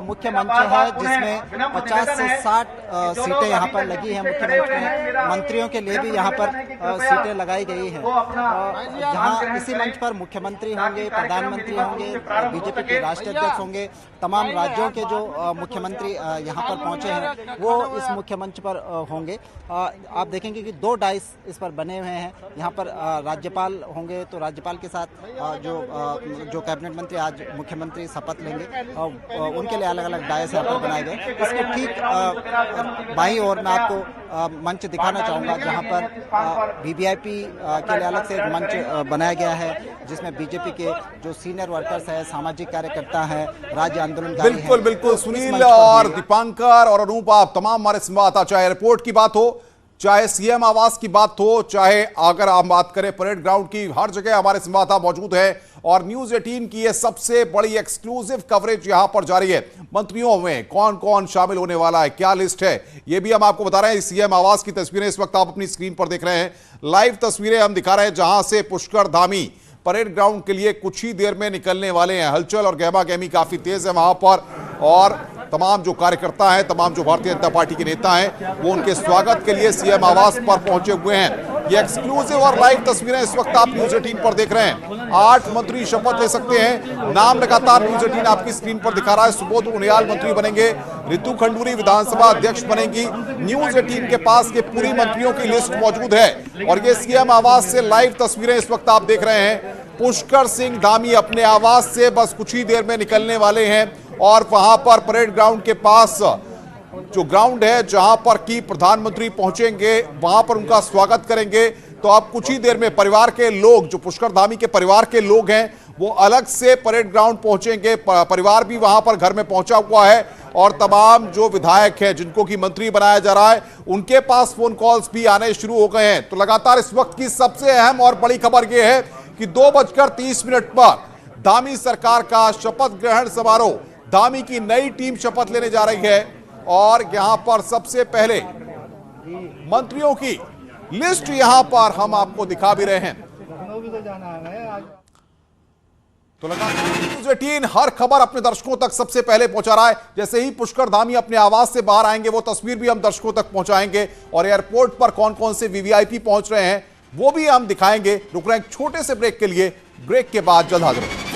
मुख्य मंच है जिसमें 50 से 60 सीटें यहाँ पर लगी हैं। मुख्य मंच में मंत्रियों के लिए भी यहाँ पर सीटें लगाई गई हैं। जहाँ इसी मंच पर मुख्यमंत्री होंगे, प्रधानमंत्री होंगे, बीजेपी के राष्ट्रीय अध्यक्ष होंगे, तमाम राज्यों के जो मुख्यमंत्री यहाँ पर पहुंचे हैं वो इस मुख्य मंच पर होंगे। आप देखेंगे कि 2 डाइस इस पर बने हुए हैं। यहाँ पर राज्यपाल होंगे, तो राज्यपाल के साथ जो कैबिनेट मंत्री आज मुख्यमंत्री शपथ लेंगे उनके लिए अलग अलग डायस यहाँ पर बनाए गए। इसके ठीक बाईं ओर मैं आपको मंच दिखाना चाहूँगा जहाँ पर वीवीआईपी के लिए अलग से एक मंच बनाया गया है जिसमें बीजेपी के जो सीनियर वर्कर्स हैं, सामाजिक कार्यकर्ता हैं, राज्य आंदोलनकारी हैं। बिल्कुल सुनील और दीपांकर और अनूप, आप तमाम हमारे संवाददाता, चाहे एयरपोर्ट की बात हो, चाहे सीएम आवास की बात हो, चाहे अगर आप बात करें परेड ग्राउंड की, हर जगह हमारे संवाददाता मौजूद है। और न्यूज 18 की यह सबसे बड़ी एक्सक्लूसिव कवरेज यहां पर जारी है। मंत्रियों में कौन कौन शामिल होने वाला है, क्या लिस्ट है, यह भी हम आपको बता रहे हैं। सीएम आवास की तस्वीरें इस वक्त आप अपनी स्क्रीन पर देख रहे हैं। लाइव तस्वीरें हम दिखा रहे हैं जहां से पुष्कर धामी परेड ग्राउंड के लिए कुछ ही देर में निकलने वाले हैं। हलचल और गहमा गहमी काफी तेज है वहां पर, और तमाम जो कार्यकर्ता हैं, तमाम जो भारतीय जनता पार्टी के नेता हैं, वो उनके स्वागत के लिए सीएम आवास पर पहुंचे हुए हैं। ये एक्सक्लूसिव और लाइव तस्वीरें इस वक्त आप न्यूज 18 पर देख रहे हैं। 8 मंत्री शपथ ले सकते हैं। नाम लगातार न्यूज 18 आपकी स्क्रीन पर दिखा रहा है। सुबोध उनियाल मंत्री बनेंगे, रितु खंडूरी विधानसभा अध्यक्ष बनेंगी। न्यूज 18 के पास ये पूरी मंत्रियों की लिस्ट मौजूद है और ये सीएम आवास से लाइव तस्वीरें इस वक्त आप देख रहे हैं। पुष्कर सिंह धामी अपने आवास से बस कुछ ही देर में निकलने वाले हैं और वहां पर परेड ग्राउंड के पास जो ग्राउंड है जहां पर की प्रधानमंत्री पहुंचेंगे, वहां पर उनका स्वागत करेंगे। तो अब कुछ ही देर में परिवार के लोग, जो पुष्कर धामी के परिवार के लोग हैं, वो अलग से परेड ग्राउंड पहुंचेंगे। परिवार भी वहां पर घर में पहुंचा हुआ है और तमाम जो विधायक हैं जिनको की मंत्री बनाया जा रहा है, उनके पास फोन कॉल्स भी आने शुरू हो गए हैं। तो लगातार इस वक्त की सबसे अहम और बड़ी खबर यह है कि 2:30 पर धामी सरकार का शपथ ग्रहण समारोह, धामी की नई टीम शपथ लेने जा रही है और यहां पर सबसे पहले मंत्रियों की लिस्ट यहां पर हम आपको दिखा भी रहे हैं। तो लगातार न्यूज़ 18 हर खबर अपने दर्शकों तक सबसे पहले पहुंचा रहा है। जैसे ही पुष्कर धामी अपने आवास से बाहर आएंगे, वो तस्वीर भी हम दर्शकों तक पहुंचाएंगे और एयरपोर्ट पर कौन कौन से वीवीआईपी पहुंच रहे हैं वो भी हम दिखाएंगे। रुक रहे हैं एक छोटे से ब्रेक के लिए, ब्रेक के बाद जल्द हाजिर होंगे।